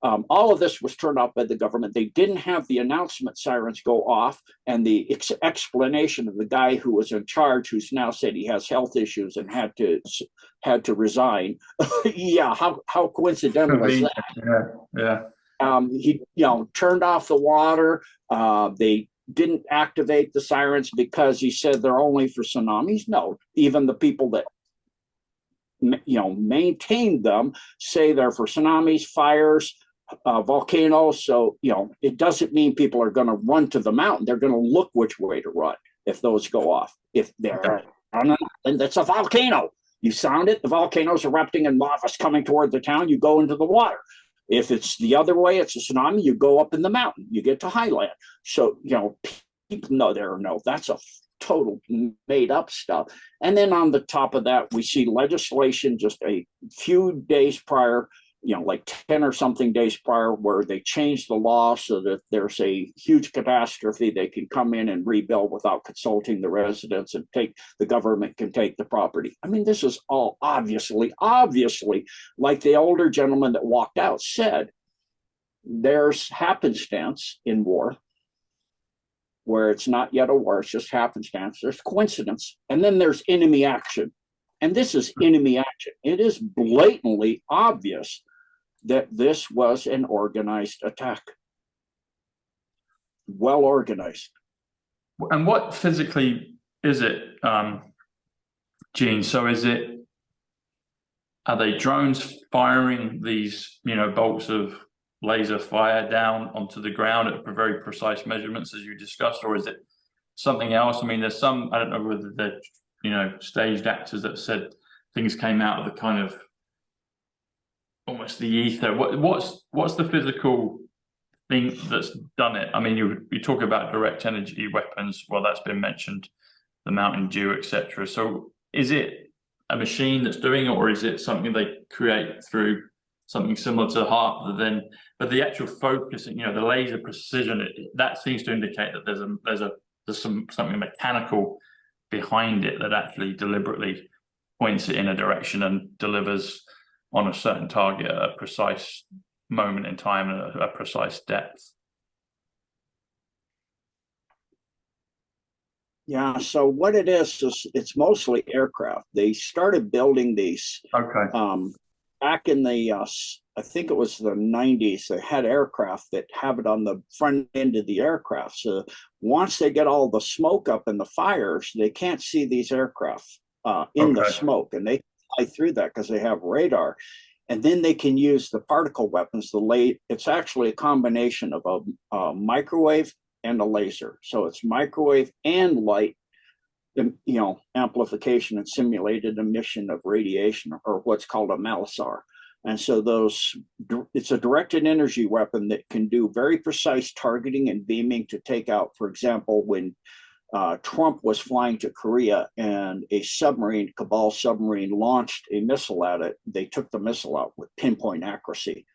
All of this was turned off by the government. They didn't have the announcement sirens go off, and the explanation of the guy who was in charge, who's now said he has health issues and had to resign. Yeah, how coincidental is that? He turned off the water. They didn't activate the sirens because he said they're only for tsunamis. No, even the people that maintain them say they're for tsunamis, fires, volcanoes. So it doesn't mean people are going to run to the mountain. They're going to look which way to run if those go off. If they're and that's a volcano. You sound it, the volcano's erupting and lava's coming toward the town. You go into the water. If it's the other way, it's a tsunami, you go up in the mountain, you get to highland. So, people know that's a total made up stuff. And then on the top of that, we see legislation just a few days prior, like 10 or something days prior, where they changed the law so that there's a huge catastrophe. They can come in and rebuild without consulting the residents, and the government can take the property. I mean, this is all obviously, like the older gentleman that walked out said, there's happenstance in war where it's not yet a war, it's just happenstance. There's coincidence, and then there's enemy action. And this is enemy action. It is blatantly obvious that this was an organized attack. Well organized. And what physically is it, Gene? So are they drones firing these, bolts of laser fire down onto the ground at very precise measurements as you discussed, or is it something else? I mean, there's some, I don't know whether they're, staged actors that said things came out of the kind of almost the ether. What's the physical thing that's done it? I mean, you talk about direct energy weapons. Well, that's been mentioned, the Mountain Dew, etc. So is it a machine that's doing it, or is it something they create through something similar to HARP? But the actual focusing, you know, the laser precision, that seems to indicate that there's something mechanical behind it that actually deliberately points it in a direction and delivers on a certain target at a precise moment in time and a precise depth. Yeah, so what it is it's mostly aircraft. They started building these back in the I think it was the 90s. They had aircraft that have it on the front end of the aircraft. So once they get all the smoke up and the fires, they can't see these aircraft in the smoke, and they fly through that because they have radar. And then they can use the particle weapons. It's actually a combination of a microwave and a laser. So it's microwave and light, you know, amplification and simulated emission of radiation, or what's called a Malsar. And so it's a directed energy weapon that can do very precise targeting and beaming to take out, for example, when Trump was flying to Korea and a submarine, Cabal submarine, launched a missile at it, they took the missile out with pinpoint accuracy.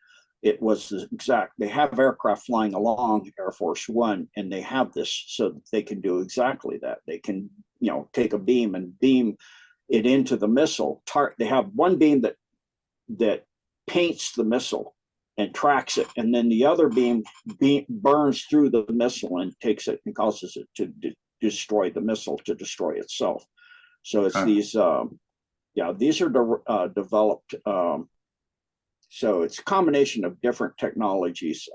It was the exact, they have aircraft flying along Air Force One, and they have this so that they can do exactly that. They can, you know, take a beam and beam it into the missile. They have one beam that paints the missile and tracks it, and then the other beam burns through the missile and takes it and causes it to destroy the missile, to destroy itself. So it's these, these are developed. So it's a combination of different technologies.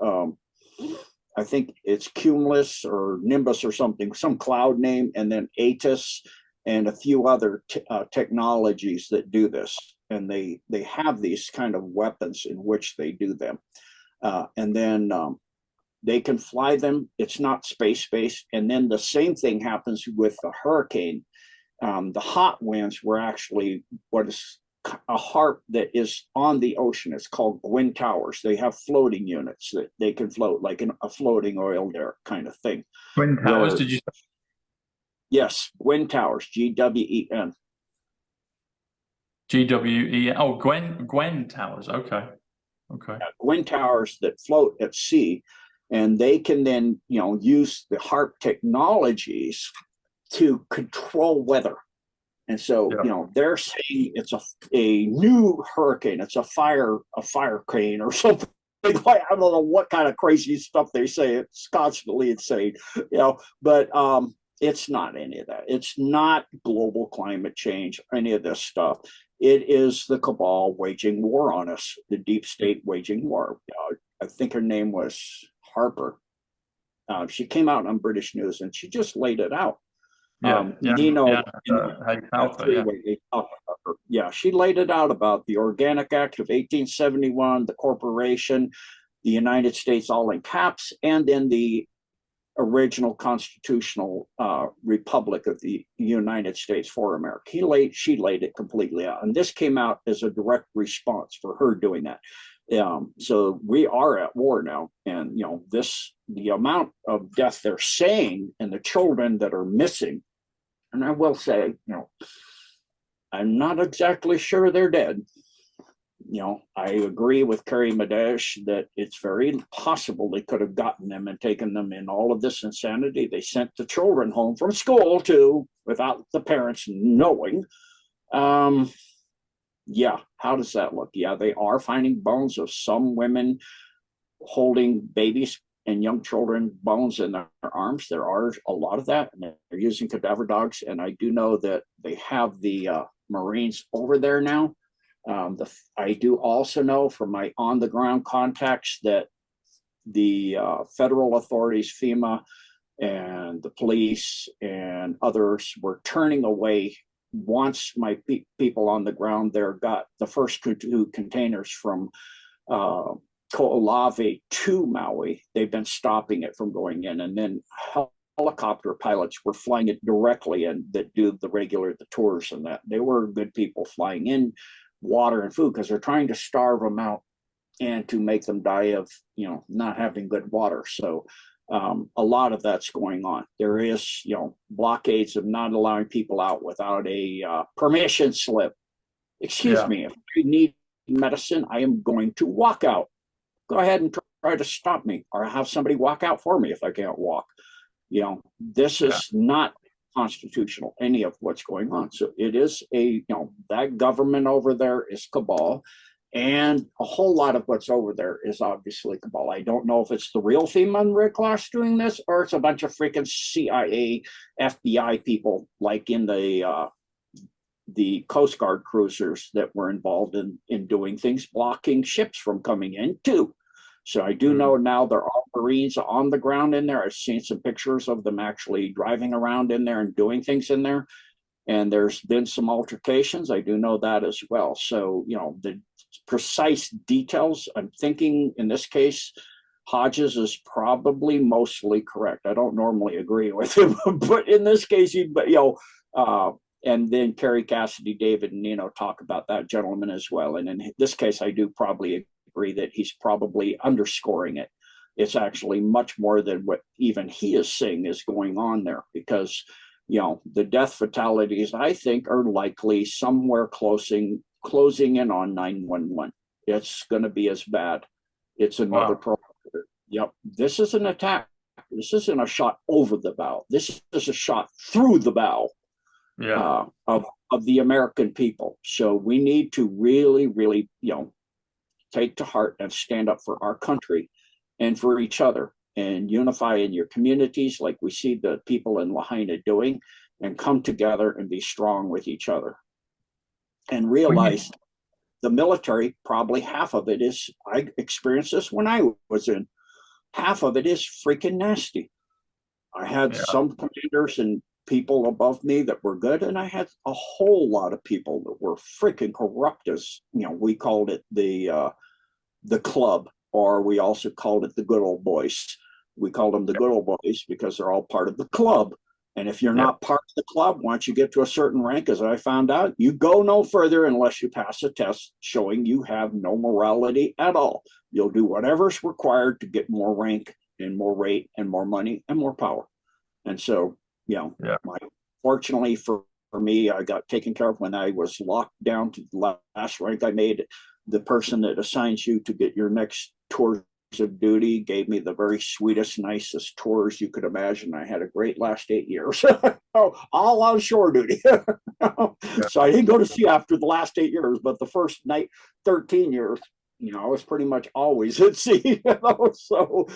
I think it's Cumulus or Nimbus or something, some cloud name, and then ATIS and a few other technologies that do this. And they have these kind of weapons in which they do them. And then they can fly them. It's not space-based. And then the same thing happens with the hurricane. The hot winds were actually what is a HARP that is on the ocean. It's called Gwyn Towers. They have floating units that they can float, like a floating oil derrick kind of thing. Gwyn Towers, did you say? Yes, Gwyn Towers, GWEN. GWEN. Oh, Gwyn Towers. Okay. Okay. Gwyn Towers that float at sea, and they can then, you know, use the HARP technologies to control weather. And so, you know, they're saying it's a new hurricane. It's a fire crane or something. Like, I don't know what kind of crazy stuff they say. It's constantly insane, you know, but it's not any of that. It's not global climate change, any of this stuff. It is the cabal waging war on us, the deep state waging war. I think her name was Harper. She came out on British News and she just laid it out. She laid it out about the Organic Act of 1871, the corporation, the United States, all in caps, and then the original constitutional republic of the United States for America. She laid it completely out, and this came out as a direct response for her doing that. So we are at war now, and you know, the amount of death they're saying and the children that are missing. And I will say, you know, I'm not exactly sure they're dead. You know, I agree with Carrie Midas that it's very possible they could have gotten them and taken them in all of this insanity. They sent the children home from school too, without the parents knowing. Yeah, how does that look? Yeah, they are finding bones of some women holding babies and young children, bones in their arms. There are a lot of that, and they're using cadaver dogs. And I do know that they have the Marines over there now. I do also know from my on-the-ground contacts that the federal authorities, FEMA, and the police and others were turning away once my people on the ground there got the first two containers from Ko'olave to Maui. They've been stopping it from going in, and then helicopter pilots were flying it directly and that do the tours and that. They were good people flying in water and food because they're trying to starve them out and to make them die of, you know, not having good water. So a lot of that's going on. There is, you know, blockades of not allowing people out without a permission slip. Excuse me, if I need medicine, I am going to walk out. Go ahead and try to stop me, or have somebody walk out for me if I can't walk. This is not constitutional, any of what's going on. So it is that government over there is cabal, and a whole lot of what's over there is obviously cabal. I don't know if it's the real FEMA Red Cross doing this, or it's a bunch of freaking CIA, FBI people, like in the Coast Guard cruisers that were involved in doing things, blocking ships from coming in too. So I do know now there are Marines on the ground in there. I've seen some pictures of them actually driving around in there and doing things in there. And there's been some altercations. I do know that as well. So, the precise details, I'm thinking in this case, Hodges is probably mostly correct. I don't normally agree with him, but in this case, and then Kerry, Cassidy, David, and Nino talk about that gentleman as well. And in this case, I do probably agree that he's probably underscoring it. It's actually much more than what even he is saying is going on there, because the death fatalities, I think, are likely somewhere closing in on 911. It's going to be as bad. It's another program. Yep. This is an attack. This isn't a shot over the bow. This is a shot through the bow of the American people. So we need to really, really, take to heart and stand up for our country and for each other, and unify in your communities like we see the people in Lahaina doing, and come together and be strong with each other. And realize the military, probably half of it is, I experienced this when I was in, half of it is freaking nasty. I had some commanders and people above me that were good, and I had a whole lot of people that were freaking corrupt. As we called it the club, or we also called it the good old boys. We called them the good old boys because they're all part of the club. And if you're not part of the club, once you get to a certain rank, as I found out, you go no further unless you pass a test showing you have no morality at all. You'll do whatever's required to get more rank and more rate and more money and more power. And so, fortunately for me, I got taken care of when I was locked down to the last rank I made. The person that assigns you to get your next tours of duty gave me the very sweetest, nicest tours you could imagine. I had a great last 8 years, all on shore duty. So I didn't go to sea after the last 8 years, but the first 13 years, I was pretty much always at sea. So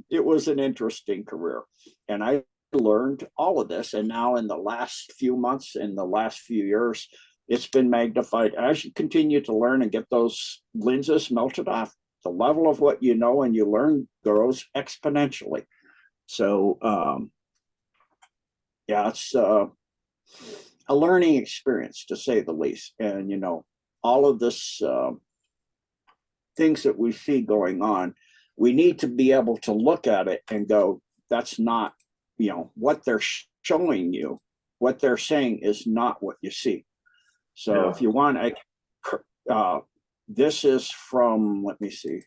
it was an interesting career, and I learned all of this. And now in the last few months, in the last few years, it's been magnified. As you continue to learn and get those lenses melted off, the level of what you know and you learn grows exponentially. So, it's a learning experience, to say the least. And, all of this things that we see going on, we need to be able to look at it and go, that's not, what they're showing you. What they're saying is not what you see. So if you want, this is from, let me see,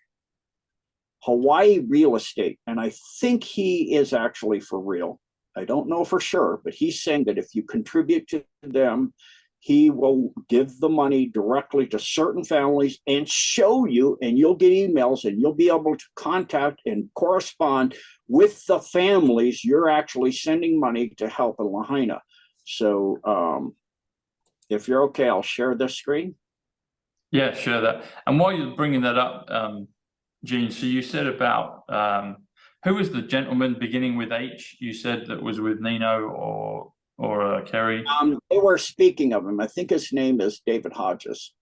Hawaii Real Estate. And I think he is actually for real. I don't know for sure, but he's saying that if you contribute to them, he will give the money directly to certain families and show you, and you'll get emails, and you'll be able to contact and correspond with the families you're actually sending money to help in Lahaina. So if you're okay, I'll share this screen. Yeah, share that. And while you're bringing that up, Gene, so you said about who was the gentleman beginning with H? You said that was with Nino or Kerry. They were speaking of him. I think his name is David Hodges,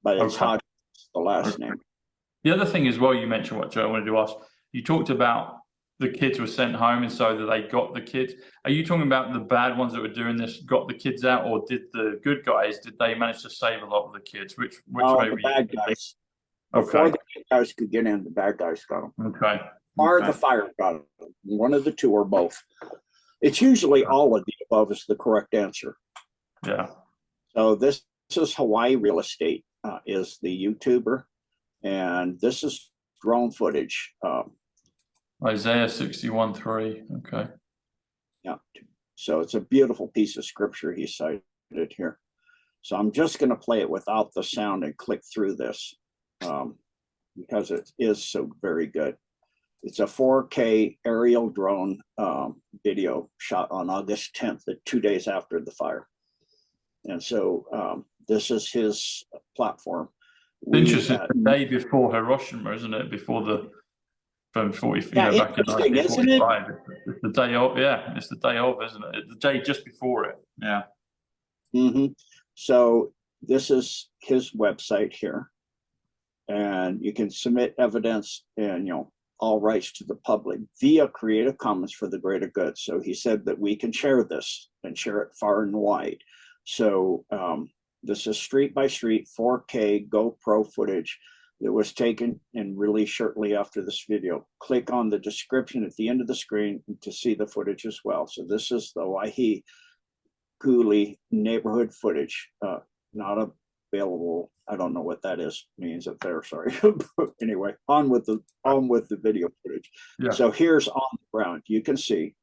but it's Hodges, the last name. The other thing as well, you mentioned, what Joe, I wanted to ask, you talked about the kids were sent home and so that they got the kids. Are you talking about the bad ones that were doing this got the kids out, or did the good guys, did they manage to save a lot of the kids? Which way the bad guys. Before the good guys could get in, the bad guys got them. Okay. Or the fire got them. One of the two or both. It's usually all of the above is the correct answer. Yeah. So this is Hawaii Real Estate, is the YouTuber, and this is drone footage. Isaiah 61:3. Okay. Yeah. So it's a beautiful piece of scripture he cited here. So I'm just going to play it without the sound and click through this because it is so very good. It's a 4K aerial drone video shot on August 10th, 2 days after the fire. And so this is his platform. Interesting. The day before Hiroshima, isn't it? Before the from 40, yeah, you know, back in 1945. It's the day of, yeah. It's the day of, isn't it? The day just before it. Yeah. Mm-hmm. So this is his website here, and you can submit evidence and, you know, all rights to the public via Creative Commons for the greater good. So he said that we can share this and share it far and wide. So this is street by street 4K GoPro footage that was taken and released shortly after this video. Click on the description at the end of the screen to see the footage as well. So this is the Waihi Guli neighborhood footage, not available. I don't know what that means up there. Sorry. But anyway, on with the video footage. Yeah. So here's on the ground. You can see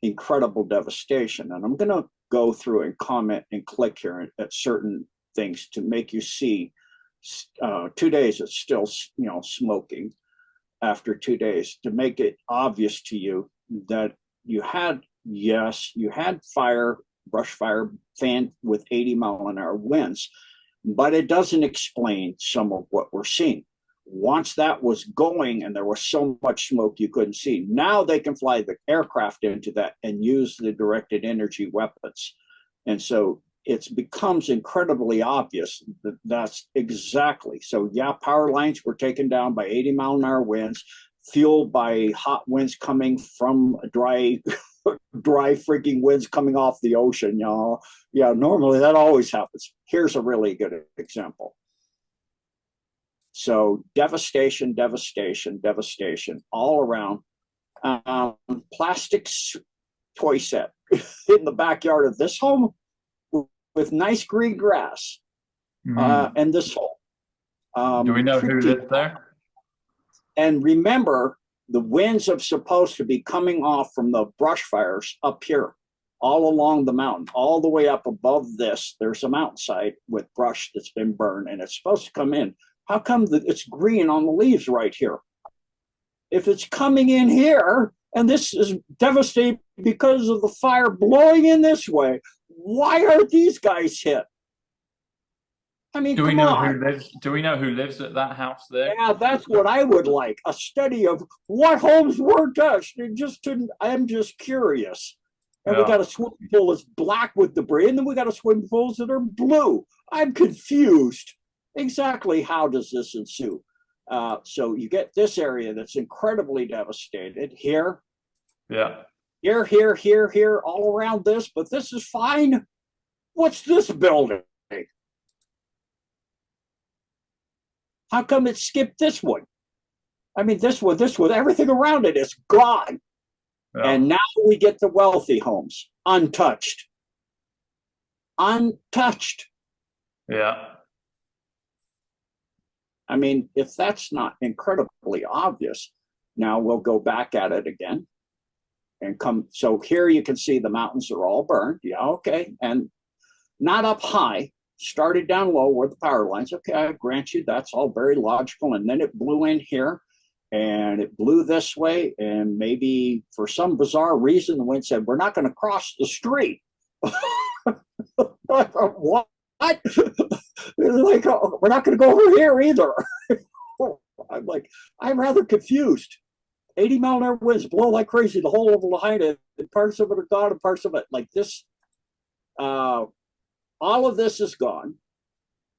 incredible devastation, and I'm going to go through and comment and click here at certain things to make you see. 2 days it's still, you know, smoking after 2 days, to make it obvious to you that you had, yes, you had fire, brush fire fan with 80-mile-an-hour winds, but it doesn't explain some of what we're seeing. Once that was going and there was so much smoke you couldn't see, now they can fly the aircraft into that and use the directed energy weapons. And so it becomes incredibly obvious that that's exactly. So yeah, power lines were taken down by 80-mile-an-hour winds, fueled by hot winds coming from dry freaking winds coming off the ocean, y'all. Yeah, normally that always happens. Here's a really good example. So devastation, devastation, devastation all around. Plastic toy set in the backyard of this home with nice green grass, and this home. Do we know who lived there? And remember, the winds are supposed to be coming off from the brush fires up here, all along the mountain, all the way up above this. There's a mountainside with brush that's been burned, and it's supposed to come in. How come it's green on the leaves right here? If it's coming in here, and this is devastating because of the fire blowing in this way, why are these guys hit? I mean, do we know who lives at that house there? Yeah, that's what I would like. A study of what homes were touched. I'm just curious. And we got a swimming pool that's black with debris, and then we got a swimming pools that are blue. I'm confused. Exactly how does this ensue? So you get this area that's incredibly devastated here. Yeah. Here, all around this, but this is fine. What's this building? How come it skipped this one? I mean, this one, everything around it is gone. Yeah. And now we get the wealthy homes, untouched. Untouched. Yeah. I mean, if that's not incredibly obvious, now we'll go back at it again and come. So here you can see the mountains are all burned. Yeah, okay. And not up high, started down low where the power lines. Okay, I grant you that's all very logical. And then it blew in here and it blew this way. And maybe for some bizarre reason, the wind said, we're not going to cross the street. What? Like, oh, we're not going to go over here either. I'm like, I'm rather confused. 80-mile-an-hour winds blow like crazy the whole of Lahaina, and parts of it are gone and parts of it like this. All of this is gone.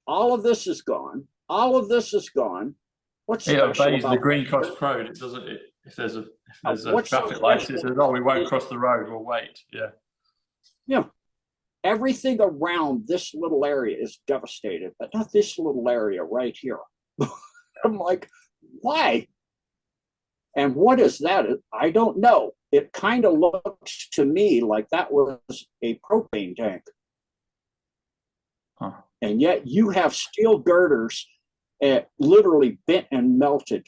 All of this is gone. All of this is gone. What's special about the Green Cross Road? It doesn't. If there's a traffic light, it says, "Oh, we won't cross the road. We'll wait." Yeah. Yeah. Everything around this little area is devastated, but not this little area right here. I'm like, why? And what is that? I don't know. It kind of looks to me like that was a propane tank. Huh. And yet you have steel girders literally bent and melted.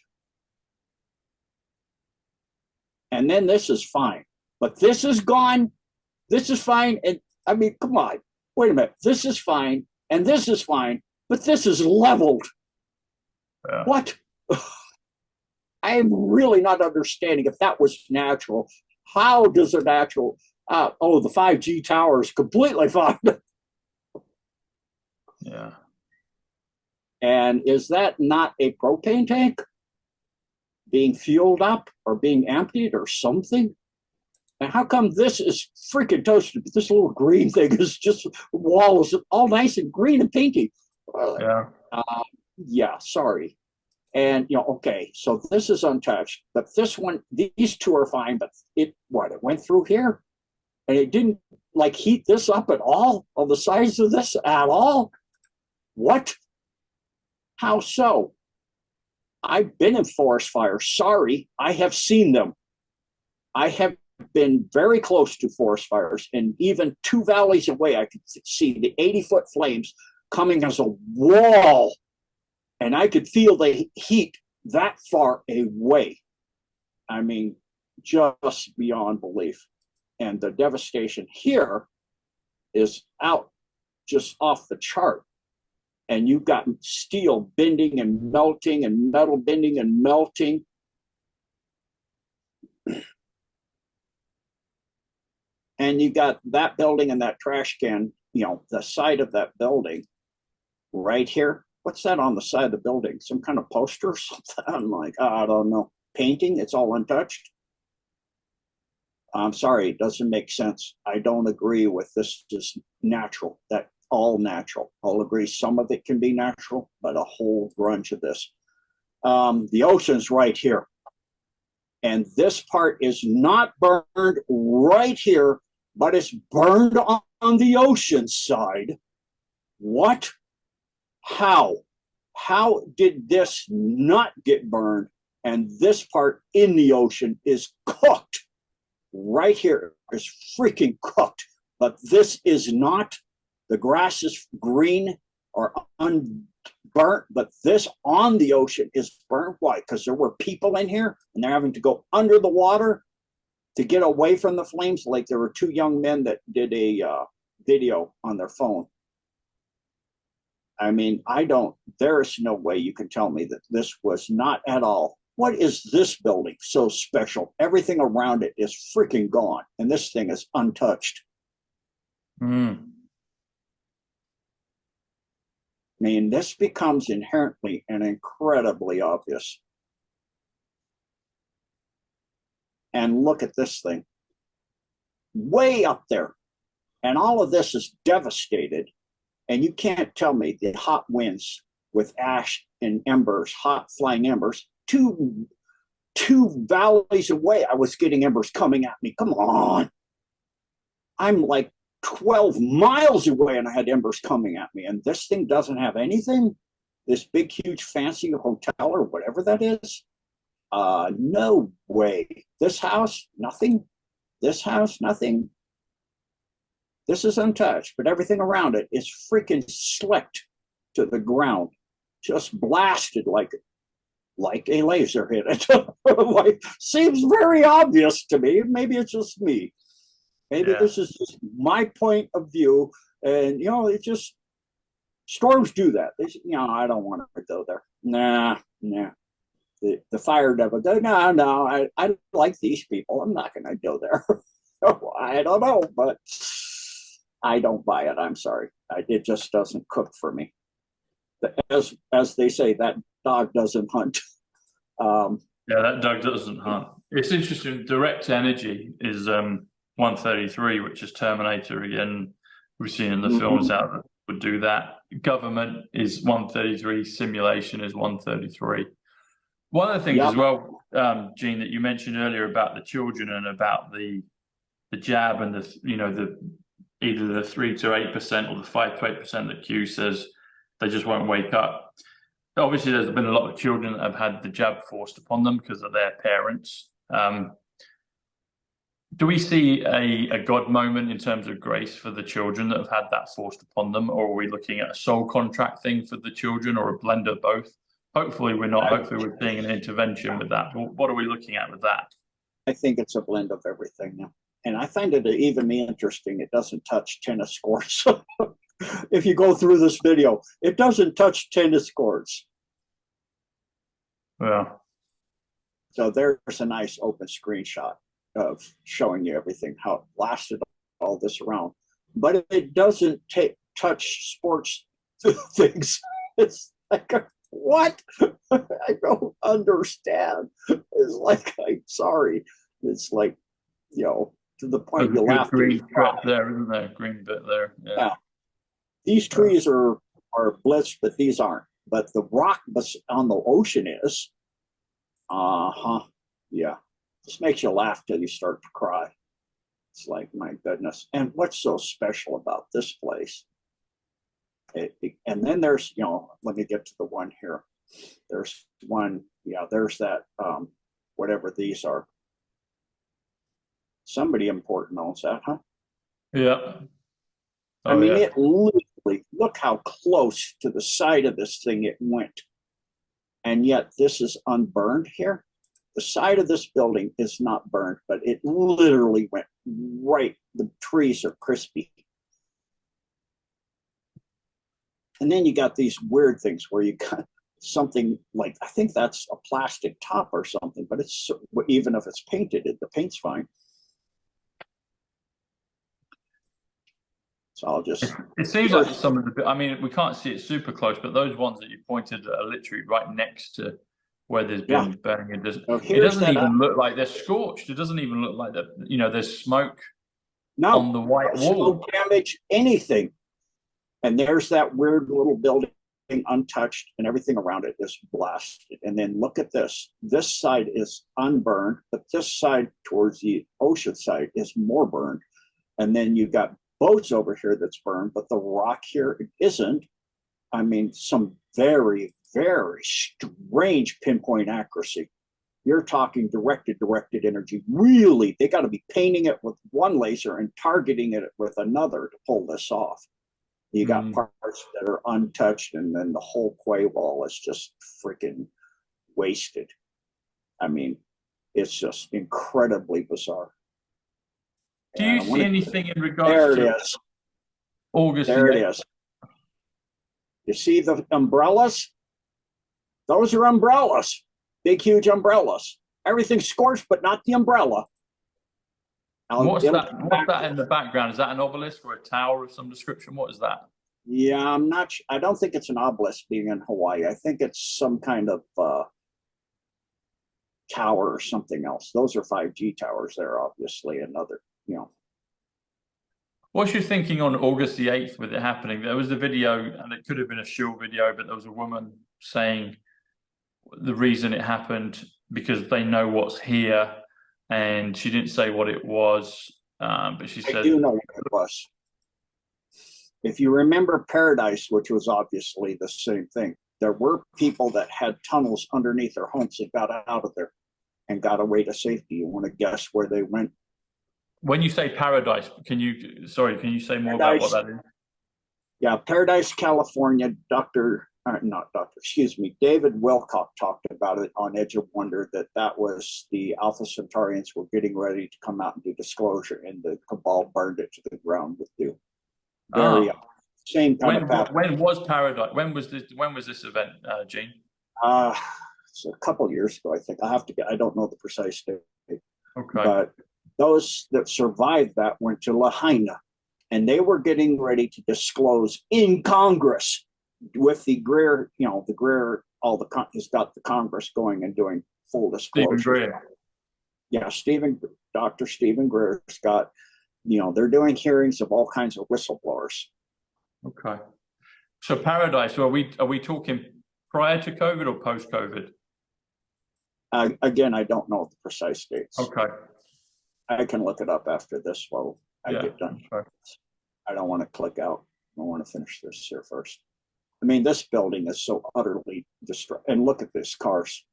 And then this is fine. But this is gone. This is fine. And I mean, come on. wait a minute, this is fine, and this is fine, but this is leveled. Yeah. What? I am really not understanding if that was natural. How does a natural, the 5G tower is completely fine. Yeah. And is that not a propane tank being fueled up or being emptied or something? And how come this is freaking toasted? But this little green thing is just wall is all nice and green and pinky. Yeah. Yeah, sorry. And okay, so this is untouched, but this one, these two are fine. But it went through here, and it didn't like heat this up at all on the sides of this at all. What? How so? I've been in forest fires. Sorry, I have seen them. I have been very close to forest fires, and even 2 valleys away, I could see the 80-foot flames coming as a wall, and I could feel the heat that far away. I mean, just beyond belief. And the devastation here is out just off the chart. And you've got steel bending and melting and metal bending and melting. And you got that building and that trash can, the side of that building right here. What's that on the side of the building? Some kind of poster or something? I'm like, I don't know. Painting, it's all untouched. I'm sorry, it doesn't make sense. I don't agree with this is natural, that all natural. I'll agree some of it can be natural, but a whole bunch of this. The ocean's right here. And this part is not burned right here, but it's burned on the ocean side. What? How? How did this not get burned? And this part in the ocean is cooked. Right here is freaking cooked. But this is not. The grass is green or unburnt, but this on the ocean is burnt. Why? Because there were people in here and they're having to go under the water to get away from the flames. Like there were 2 young men that did a video on their phone. I mean, there is no way you can tell me that this was not at all. What is this building so special? Everything around it is freaking gone, and this thing is untouched. I mean, this becomes inherently and incredibly obvious. And look at this thing. Way up there. And all of this is devastated. And you can't tell me the hot winds with ash and embers, hot flying embers, two valleys away, I was getting embers coming at me. Come on. I'm like 12 miles away and I had embers coming at me. And this thing doesn't have anything? This big, huge, fancy hotel or whatever that is? No way. This house, nothing. This house, nothing. This is untouched, but everything around it is freaking slicked to the ground, just blasted like a laser hit it. Like, seems very obvious to me. Maybe it's just me. Maybe this is just my point of view. And, it just, storms do that. I don't want to go there. Nah. The fire devil, no, I like these people. I'm not going to go there. I don't know, but I don't buy it. I'm sorry. It just doesn't cook for me. As they say, that dog doesn't hunt. That dog doesn't hunt. It's interesting. Direct energy is 133, which is Terminator again. We've seen in the films out that would do that. Government is 133. Simulation is 133. One of the things as well, Gene, that you mentioned earlier about the children and about the jab and the either the 3 to 8% or the 5 to 8% that Q says they just won't wake up. Obviously, there's been a lot of children that have had the jab forced upon them because of their parents. Do we see a God moment in terms of grace for the children that have had that forced upon them, or are we looking at a soul contract thing for the children, or a blend of both? Hopefully we're not. Hopefully we're seeing an intervention with that. What are we looking at with that? I think it's a blend of everything now. and I find it even interesting, it doesn't touch tennis courts. If you go through this video, it doesn't touch tennis courts. Yeah. So there's a nice open screenshot of showing you everything, how it blasted all this around. But it doesn't touch sports things. It's like, what? I don't understand. It's like, I'm sorry. It's like, you know, to the point you laugh. Green strip there, isn't there? Green bit there. Yeah. These trees are blitzed, but these aren't. But the rock on the ocean is. Yeah. This makes you laugh till you start to cry. It's like, my goodness. And what's so special about this place? And then there's, you know, let me get to the one here. There's one, yeah, there's that, whatever these are. Somebody important owns that, huh? Yeah. I mean, it literally, look how close to the side of this thing it went. And yet this is unburned here. The side of this building is not burned, but it literally went right. The trees are crispy. And then you got these weird things where you got something like, I think that's a plastic top or something, but it's, even if it's painted, the paint's fine. So I'll just. It seems like some of the, I mean, we can't see it super close, but those ones that you pointed are literally right next to where there's been burning. It doesn't even look like they're scorched. It doesn't even look like that, you know, there's smoke on the white wall. No damage, anything. And there's that weird little building untouched, and everything around it is blasted. And then look at this. This side is unburned, but this side towards the ocean side is more burned. And then you've got boats over here that's burned, but the rock here isn't. I mean, some very, very strange pinpoint accuracy. You're talking directed energy. Really, they got to be painting it with one laser and targeting it with another to pull this off. You got parts that are untouched, and then the whole quay wall is just freaking wasted. I mean, it's just incredibly bizarre. Do you see anything in regards to... There it is. August? There it is. You see the umbrellas? Those are umbrellas. Big, huge umbrellas. Everything's scorched, but not the umbrella. What's that in the background? Is that an obelisk or a tower of some description? What is that? Yeah, I'm not. I don't think it's an obelisk being in Hawaii. I think it's some kind of tower or something else. Those are 5G towers there, obviously. Another, you know. What's your thinking on August the 8th with it happening? There was a video, and it could have been a shill video, but there was a woman saying the reason it happened because they know what's here. And she didn't say what it was, but she said... I do know what it was. If you remember Paradise, which was obviously the same thing, there were people that had tunnels underneath their homes that got out of there and got away to safety. You want to guess where they went? When you say Paradise, can you say more about what that is? Yeah, Paradise, California, David Wilcock talked about it on Edge of Wonder, that was the Alpha Centaurians were getting ready to come out and do disclosure, and the Cabal burned it to the ground with dew. Same kind of pattern. When was Paradise? When was this event, Gene? It's a couple years ago, I think. I don't know the precise date. Okay. But those that survived that went to Lahaina, and they were getting ready to disclose in Congress with the Greer, he's got the Congress going and doing full disclosure. Stephen Greer. Yeah, Dr. Stephen Greer's got, they're doing hearings of all kinds of whistleblowers. Okay. So Paradise, are we talking prior to COVID or post-COVID? Again, I don't know the precise dates. Okay. I can look it up after this while I get done. Okay. I don't want to click out. I want to finish this here first. I mean, this building is so utterly destroyed. And look at these cars.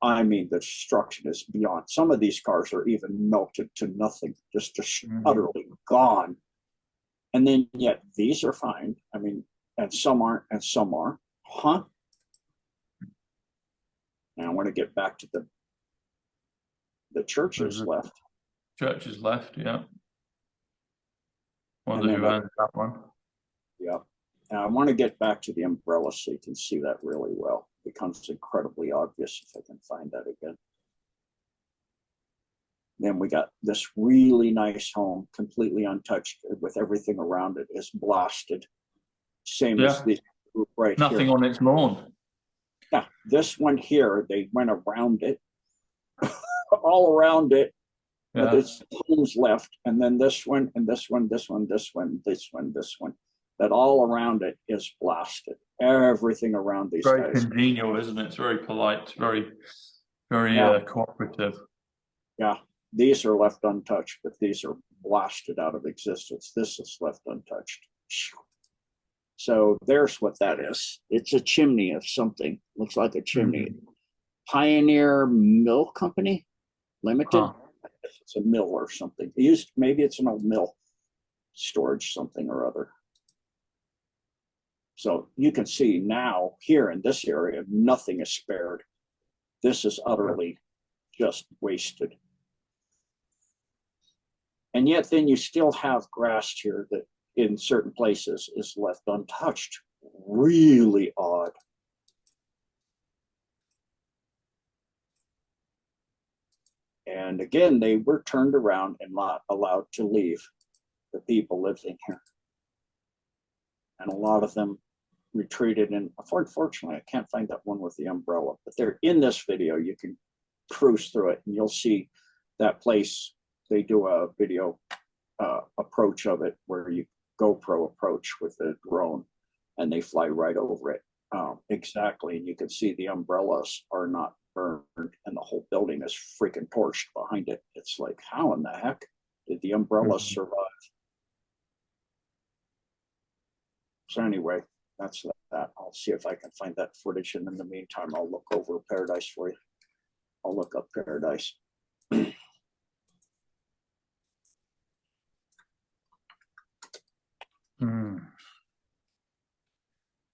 I mean, the destruction is beyond. Some of these cars are even melted to nothing, just utterly gone. And then yet these are fine. I mean, and some aren't, and some are. Huh? And I want to get back to the churches left. Churches left, yeah. And Wonder then who owns that one. Yeah. And I want to get back to the umbrella so you can see that really well. It becomes incredibly obvious if I can find that again. Then we got this really nice home, completely untouched, with everything around it is blasted. Same as this group right here. Nothing on its lawn. Yeah, this one here, they went around it, all around it. Yeah. There's homes left, and then this one, and this one, this one, this one, this one, this one. That all around it is blasted. Everything around these Very guys. congenial, isn't it? It's very polite, very cooperative. Yeah, these are left untouched, but these are blasted out of existence. This is left untouched. So there's what that is. It's a chimney of something. Looks like a chimney. Pioneer Mill Company Limited. Huh. It's a mill or something. Maybe it's an old mill storage something or other. So you can see now here in this area, nothing is spared. This is utterly just wasted. And yet then you still have grass here that in certain places is left untouched. Really odd. And again, they were turned around and not allowed to leave, the people living here. And a lot of them retreated, and unfortunately, I can't find that one with the umbrella, but they're in this video. You can cruise through it and you'll see that place. They do a video approach of it where you GoPro approach with a drone and they fly right over it. Exactly. And you can see the umbrellas are not burned and the whole building is freaking torched behind it. It's like, how in the heck did the umbrellas survive? So anyway, that's that. I'll see if I can find that footage, and in the meantime, I'll look over Paradise for you. I'll look up Paradise.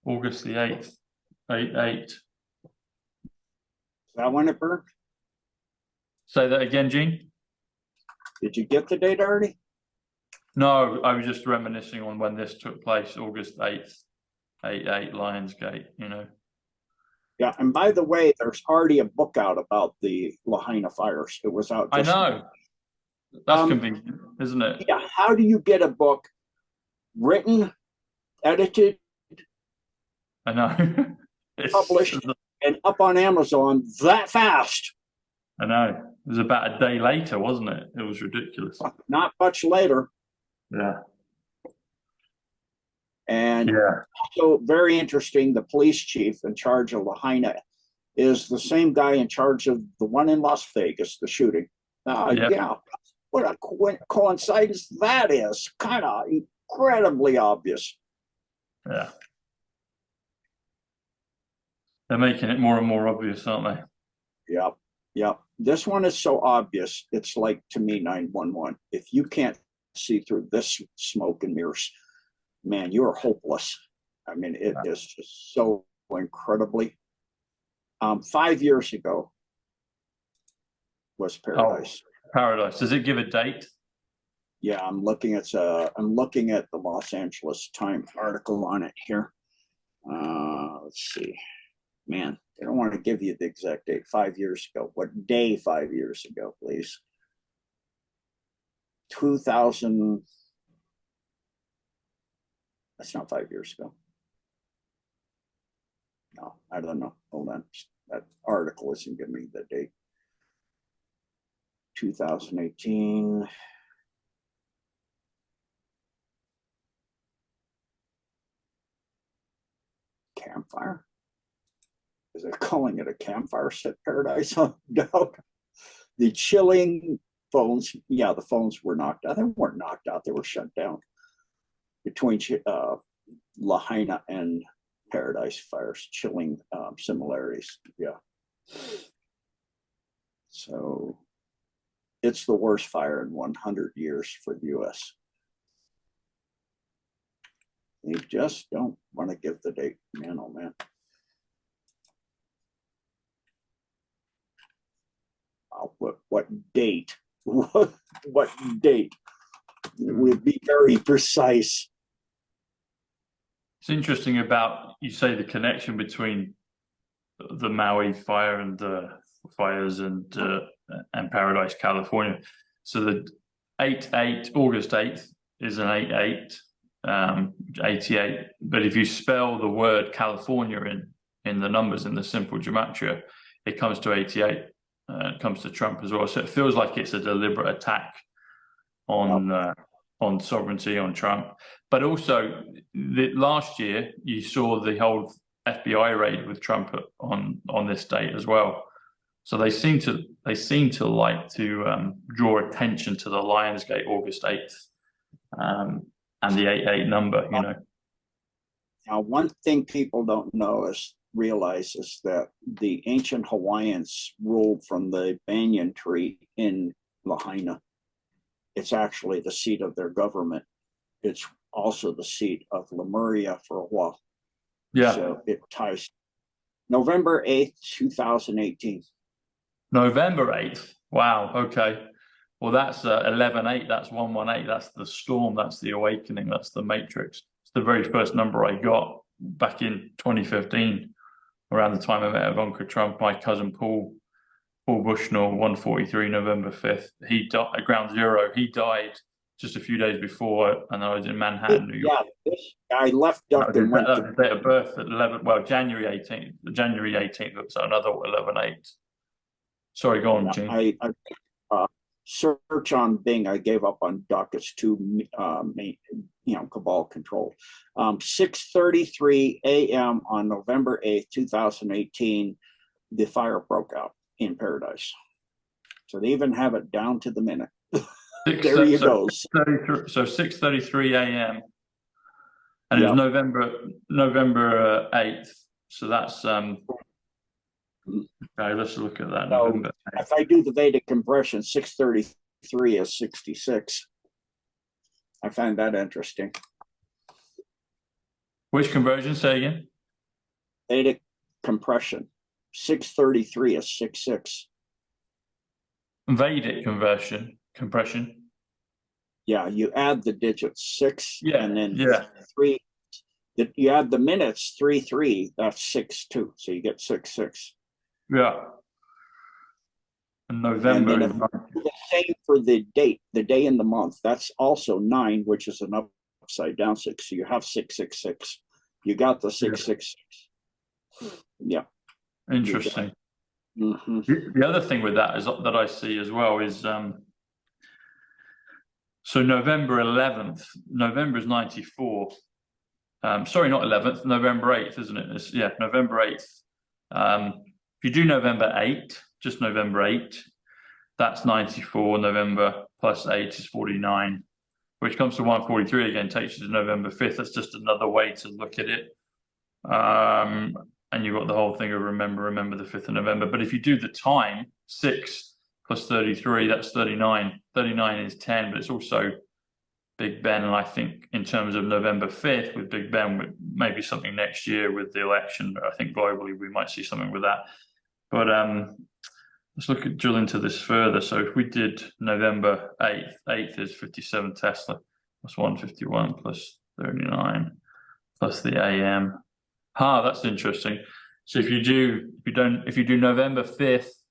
August the 8th, 8/8. Is that when it burned? Say that again, Gene? Did you get the date already? No, I was just reminiscing on when this took place, August 8th, 8/8, Lionsgate, you know. Yeah, and by the way, there's already a book out about the Lahaina fires. It was out. I know. That's convenient, isn't it? Yeah, how do you get a book written, edited, I know. published, and up on Amazon that fast? I know. It was about a day later, wasn't it? It was ridiculous. Not much later. Yeah. And also very interesting, the police chief in charge of Lahaina is the same guy in charge of the one in Las Vegas, the shooting. Yeah, what a coincidence that is. Kind of incredibly obvious. Yeah. They're making it more and more obvious, aren't they? Yeah, yeah. This one is so obvious, it's like, to me, 911. If you can't see through this smoke and mirrors, man, you are hopeless. I mean, it is just so incredibly. 5 years ago was Paradise. Oh, Paradise. Does it give a date? Yeah, I'm looking at the Los Angeles Times article on it here. Let's see. Man, they don't want to give you the exact date. 5 years ago. What day 5 years ago, please? 2000. That's not 5 years ago. No, I don't know. Hold on. That article isn't giving me the date. 2018. Campfire? Is it calling it a campfire set Paradise? No. The chilling phones. Yeah, the phones were knocked out. They weren't knocked out. They were shut down. Between Lahaina and Paradise fires, chilling similarities. Yeah. So it's the worst fire in 100 years for the U.S. They just don't want to give the date. Man, oh man. I'll put what date what date. We'll be very precise. It's interesting about, you say, the connection between the Maui fire and the fires and Paradise, California. So the 8/8, August 8th is an 8/8, 88. But if you spell the word California in the numbers, in the simple gematria, it comes to 88. It comes to Trump as well. So it feels like it's a deliberate attack on sovereignty, on Trump. But also, last year you saw the whole FBI raid with Trump on this date as well. So they seem to like to draw attention to the Lionsgate August 8th and the 88 number. You know. Now, one thing people don't realize is that the ancient Hawaiians ruled from the banyan tree in Lahaina. It's actually the seat of their government. It's also the seat of Lemuria for a while. Yeah. So it ties. November 8th, 2018. November 8th. Wow. Okay. Well, that's 11/8. That's 118. That's the storm. That's the awakening. That's the matrix. It's the very first number I got back in 2015, around the time I met Ivanka Trump. My cousin Paul Bushnell, 143, November 5th. He died at ground zero. He died just a few days before, and I was in Manhattan, New York. Yeah, this guy left up and went to date of birth at 11. Well, January 18th. January 18th. So another 11/8. Sorry, go on, Gene. I search on Bing. I gave up on Doc. It's too cabal controlled. 6:33 a.m. on November 8th, 2018, the fire broke out in Paradise. So they even have it down to the minute. There you go. So 6:33 a.m. and it was November 8th. So that's okay. Let's look at that. So November 8th. if I do the Vedic compression, 6:33 is 66. I find that interesting. Which conversion? Say again. Vedic compression. 6:33 is 66. Vedic compression. Yeah, you add the digits 6 and then 3. You add the minutes 3/3. That's 6/2. So you get 6/6. Yeah. And November. And then the same for the date, the day and the month. That's also 9, which is an upside down 6. So you have 666. You got the 666. Yeah. Interesting. Mm-hmm. The other thing with that is that I see as well is so November 11th. November is 94. Sorry, not 11th. November 8th, isn't it? November 8th. If you do November 8, just November 8, that's 94. November plus 8 is 49, which comes to 143 again, takes you to November 5th. That's just another way to look at it. And you've got the whole thing of remember the 5th of November. But if you do the time, 6 plus 33, that's 39. 39 is 10, but it's also Big Ben. And I think in terms of November 5th with Big Ben, with maybe something next year with the election, I think globally we might see something with that. But let's drill into this further. So if we did November 8th, 8th is 57 Tesla, plus 151 plus 39 plus the AM. That's interesting. So if you do November 5th,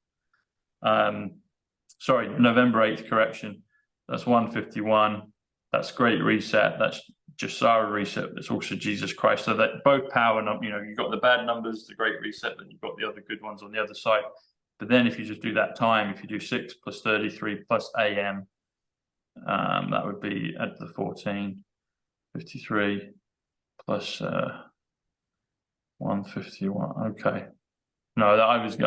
November 8th, correction, that's 151. That's Great Reset. That's Jasara Reset. That's also Jesus Christ. So that both power, you've got the bad numbers, the Great Reset, then you've got the other good ones on the other side. But then if you just do that time, if you do 6 plus 33 plus AM, that would be at the 14, 53 plus 151. Okay. No, I was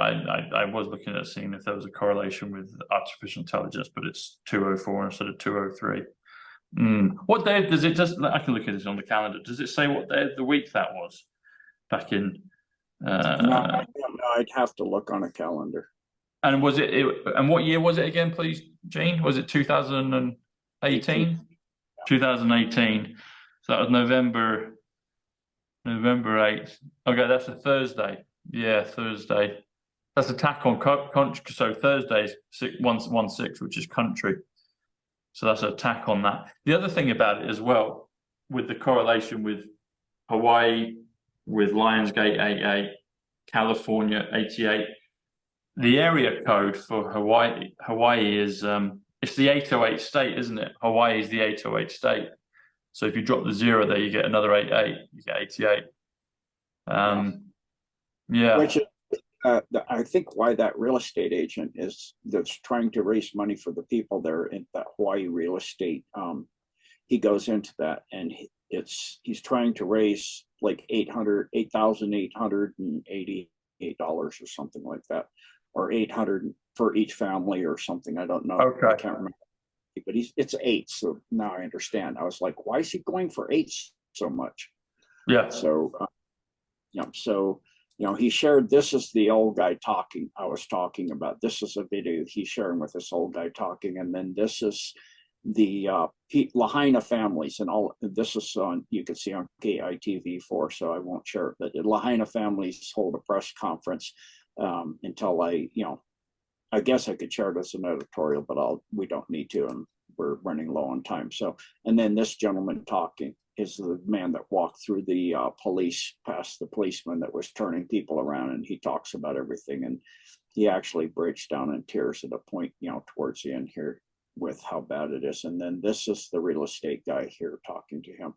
looking at seeing if there was a correlation with artificial intelligence, but it's 204 instead of 203. What day does it just? I can look at this on the calendar. Does it say what day of the week that was? Back in. No, I don't know. I'd have to look on a calendar. And was it? And what year was it again, please, Gene? Was it 2018? 2018. So that was November 8th. Okay, that's a Thursday. Yeah, Thursday. That's attack on country. So Thursday is 116, which is country. So that's an attack on that. The other thing about it as well, with the correlation with Hawaii, with Lionsgate 88, California 88, the area code for Hawaii is it's the 808 state, isn't it? Hawaii is the 808 state. So if you drop the 0 there, you get another 88. You get 88. Yeah. Which is, I think why that real estate agent is that's trying to raise money for the people there in that Hawaii real estate. He goes into that, and he's trying to raise like $8,888 or something like that, or 800 for each family or something. I don't know. Okay. I can't remember. But it's 8. So now I understand. I was like, why is he going for 8 so much? Yeah. So, so, he shared, this is the old guy talking. I was talking about, this is a video he's sharing with this old guy talking. And then this is the Lahaina families, and all this is on, you can see on KITV4, so I won't share it, but the Lahaina families hold a press conference until I guess I could share it as an editorial, but we don't need to, and we're running low on time. So, and then this gentleman talking is the man that walked through the police, past the policeman that was turning people around, and he talks about everything, and he actually breaks down in tears at a point, towards the end here with how bad it is. And then this is the real estate guy here talking to him,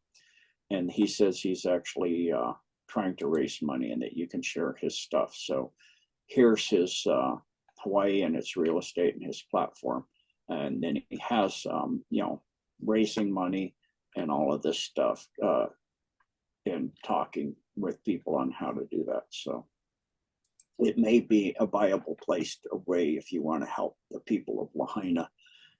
and he says he's actually trying to raise money and that you can share his stuff. So here's his Hawaii and its real estate and his platform, and then he has raising money and all of this stuff and talking with people on how to do that. So it may be a viable place, a way, if you want to help the people of Lahaina,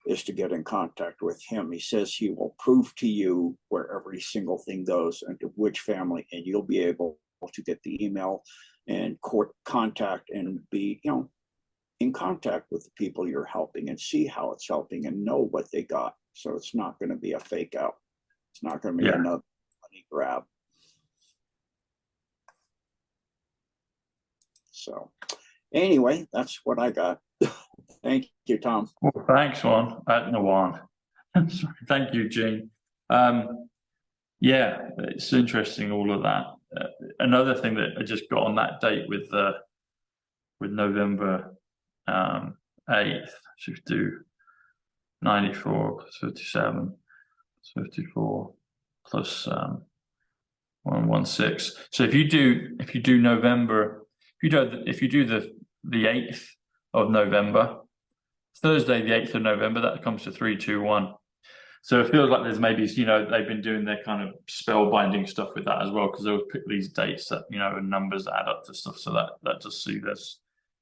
is to get in contact with him. He says he will prove to you where every single thing goes and to which family, and you'll be able to get the email and contact and be, in contact with the people you're helping and see how it's helping and know what they got. So it's not going to be a fake out. It's not going to be another money grab. So anyway, that's what I got. Thank you, Tom. Well, thanks, Juan. Sorry. Thank you, Gene. Yeah, it's interesting, all of that. Another thing that I just got on that date with November 8th, should do 94 plus 57 plus 54 plus 116. So if you do November, if you do the 8th of November, Thursday the 8th of November, that comes to 321. So it feels like there's maybe, they've been doing their kind of spellbinding stuff with that as well, because they'll pick these dates that, and numbers that add up to stuff. So that just see there's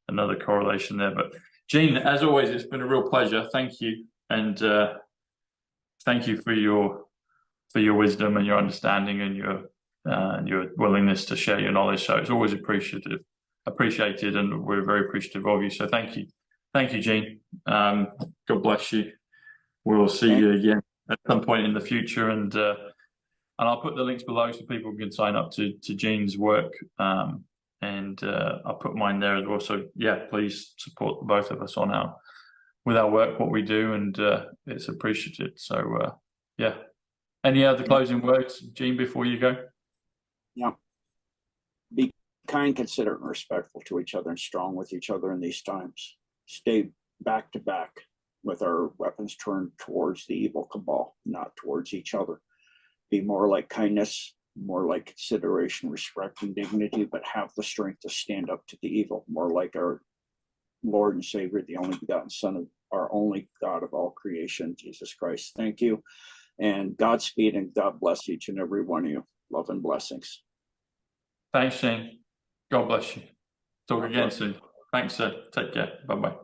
another correlation there. But Gene, as always, it's been a real pleasure. Thank you. And thank you for your wisdom and your understanding and your willingness to share your knowledge. So it's always appreciated, and we're very appreciative of you. So thank you, Gene. God bless you. We'll see you again at some point in the future, and I'll put the links below so people can sign up to Gene's work, and I'll put mine there as well. So yeah, please support both of us with our work, what we do, and it's appreciated. So yeah, any other closing words, Gene, before you go? Yeah, be kind, considerate, and respectful to each other, and strong with each other in these times. Stay back to back with our weapons turned towards the evil cabal, not towards each other. Be more like kindness, more like consideration, respect, and dignity, but have the strength to stand up to the evil, more like our Lord and Savior, the only begotten Son of our only God of all creation, Jesus Christ. Thank you, and Godspeed, and God bless each and every one of you. Love and blessings. Thanks, Shane. God bless you. Talk again soon. Thanks, sir. Take care. Bye-bye.